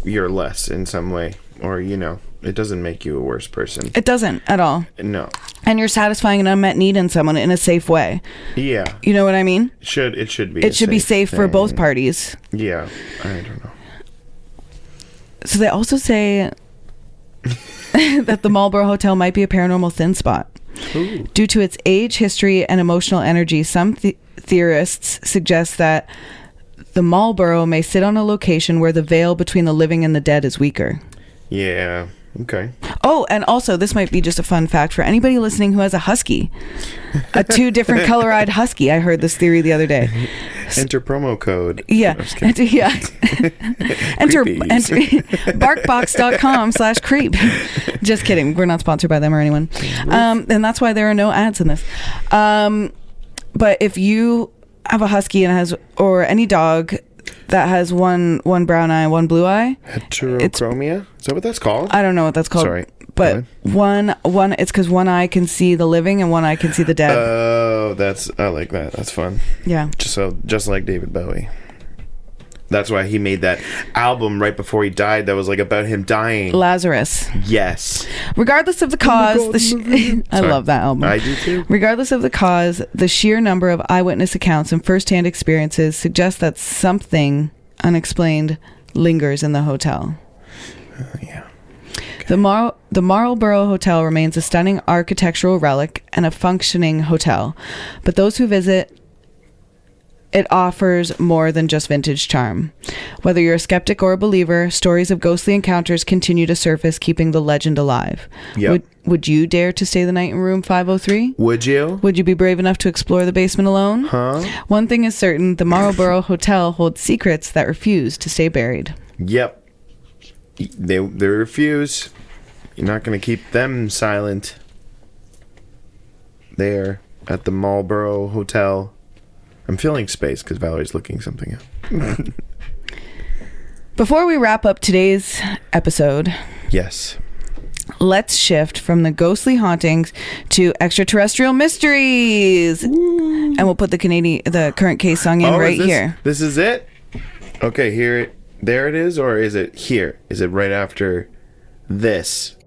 Speaker 2: you're less in some way, or it doesn't make you a worse person.
Speaker 1: It doesn't at all.
Speaker 2: No.
Speaker 1: And you're satisfying an unmet need in someone in a safe way.
Speaker 2: Yeah.
Speaker 1: You know what I mean?
Speaker 2: It should be.
Speaker 1: It should be safe for both parties.
Speaker 2: Yeah. I don't know.
Speaker 1: So they also say that the Marlborough Hotel might be a paranormal thin spot.
Speaker 2: Ooh.
Speaker 1: Due to its age, history, and emotional energy, some theorists suggest that the Marlborough may sit on a location where the veil between the living and the dead is weaker.
Speaker 2: Yeah. Okay.
Speaker 1: Oh, and also, this might be just a fun fact for anybody listening who has a husky. A 2 different color-eyed husky. I heard this theory the other day.
Speaker 2: Enter promo code.
Speaker 1: Yeah. Enter barkbox.com/creep. Just kidding. We're not sponsored by them or anyone. And that's why there are no ads in this. But if you have a husky and has, or any dog that has one brown eye and one blue eye.
Speaker 2: Heterochromia? Is that what that's called?
Speaker 1: I don't know what that's called.
Speaker 2: Sorry.
Speaker 1: But one it's because one eye can see the living and one eye can see the dead.
Speaker 2: Oh, I like that. That's fun.
Speaker 1: Yeah.
Speaker 2: Just like David Bowie. That's why he made that album right before he died that was like about him dying.
Speaker 1: Lazarus.
Speaker 2: Yes.
Speaker 1: Regardless of the cause, I love that album.
Speaker 2: I do too.
Speaker 1: Regardless of the cause, the sheer number of eyewitness accounts and first-hand experiences suggest that something unexplained lingers in the hotel.
Speaker 2: Yeah.
Speaker 1: Okay. The Marlborough Hotel remains a stunning architectural relic and a functioning hotel, but those who visit it offers more than just vintage charm. Whether you're a skeptic or a believer, stories of ghostly encounters continue to surface, keeping the legend alive.
Speaker 2: Yep.
Speaker 1: Would you dare to stay the night in room 503?
Speaker 2: Would you?
Speaker 1: Would you be brave enough to explore the basement alone?
Speaker 2: Huh?
Speaker 1: One thing is certain, the Marlborough Hotel holds secrets that refuse to stay buried.
Speaker 2: Yep. They refuse. You're not going to keep them silent. There at the Marlborough Hotel. I'm filling space because Valerie's looking something up.
Speaker 1: Before we wrap up today's episode,
Speaker 2: yes,
Speaker 1: let's shift from the ghostly hauntings to extraterrestrial mysteries. Ooh. And we'll put the current case song in here.
Speaker 2: This is it? Okay, there it is, or is it here? Is it right after this?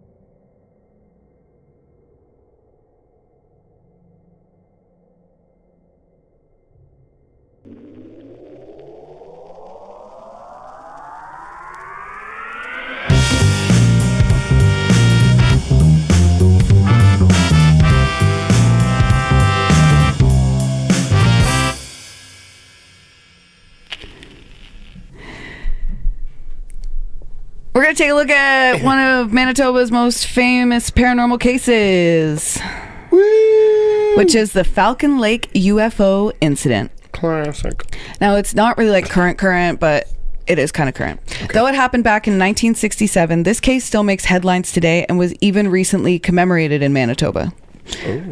Speaker 1: We're going to take a look at one of Manitoba's most famous paranormal cases. Woo! Which is the Falcon Lake UFO Incident.
Speaker 2: Classic.
Speaker 1: Now, it's not really like current, but it is kind of current. Okay. Though it happened back in 1967, this case still makes headlines today and was even recently commemorated in Manitoba. Oh.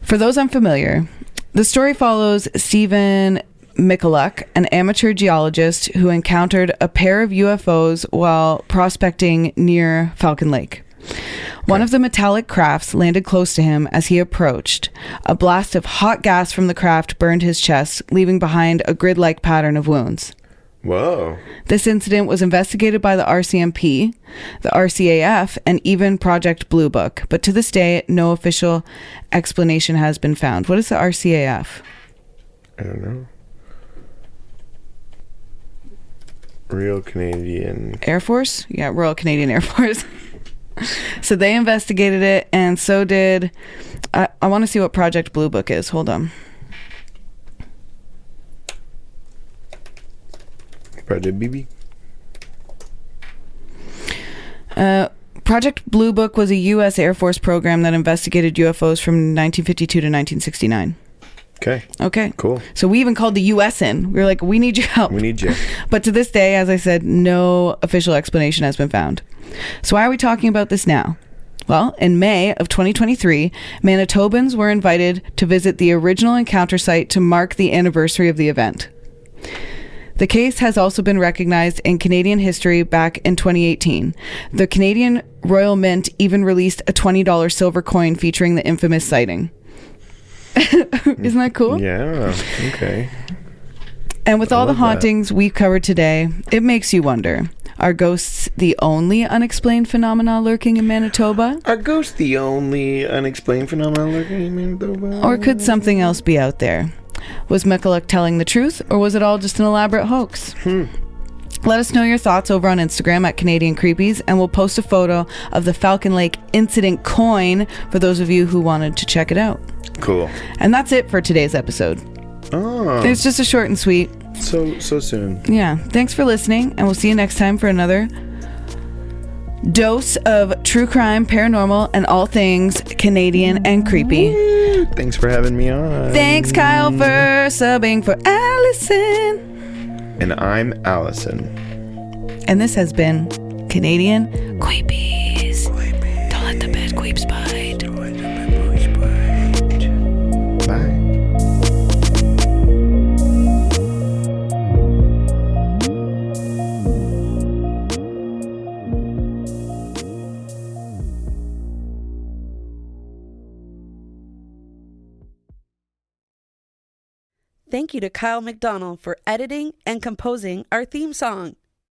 Speaker 1: For those unfamiliar, the story follows Stephen Michaluk, an amateur geologist who encountered a pair of UFOs while prospecting near Falcon Lake. One of the metallic crafts landed close to him as he approached. A blast of hot gas from the craft burned his chest, leaving behind a grid-like pattern of wounds.
Speaker 2: Whoa.
Speaker 1: This incident was investigated by the RCMP, the RCAF, and even Project Blue Book, but to this day, no official explanation has been found. What is the RCAF?
Speaker 2: I don't know. Royal Canadian
Speaker 1: Air Force? Yeah, Royal Canadian Air Force. So they investigated it, and so did... I want to see what Project Blue Book is. Hold on.
Speaker 2: Project BB?
Speaker 1: Project Blue Book was a U.S. Air Force program that investigated UFOs from 1952 to 1969. Okay. Cool. So we even called the U.S. in. We were like, we need your help.
Speaker 2: We need you.
Speaker 1: But to this day, as I said, no official explanation has been found. So why are we talking about this now? Well, in May of 2023, Manitobans were invited to visit the original encounter site to mark the anniversary of the event. The case has also been recognized in Canadian history back in 2018. The Canadian Royal Mint even released a $20 silver coin featuring the infamous sighting. Isn't that cool?
Speaker 2: Yeah, okay.
Speaker 1: And with all the hauntings we've covered today, it makes you wonder, are ghosts the only unexplained phenomena lurking in Manitoba?
Speaker 2: Are ghosts the only unexplained phenomena lurking in Manitoba?
Speaker 1: Or could something else be out there? Was Michaluk telling the truth, or was it all just an elaborate hoax? Let us know your thoughts over on Instagram at Canadian Creepies, and we'll post a photo of the Falcon Lake Incident coin for those of you who wanted to check it out.
Speaker 2: Cool.
Speaker 1: And that's it for today's episode.
Speaker 2: Oh.
Speaker 1: It's just a short and sweet.
Speaker 2: So soon.
Speaker 1: Yeah. Thanks for listening, and we'll see you next time for another dose of true crime, paranormal, and all things Canadian and creepy.
Speaker 2: Woo. Thanks for having me on.
Speaker 1: Thanks, Kyle, for subbing for Allison.
Speaker 2: And I'm Allison.
Speaker 1: And this has been Canadian Queepies. Don't let the bed queeps bite.
Speaker 2: Bye.
Speaker 3: Thank you to Kyle McDonald for editing and composing our theme song.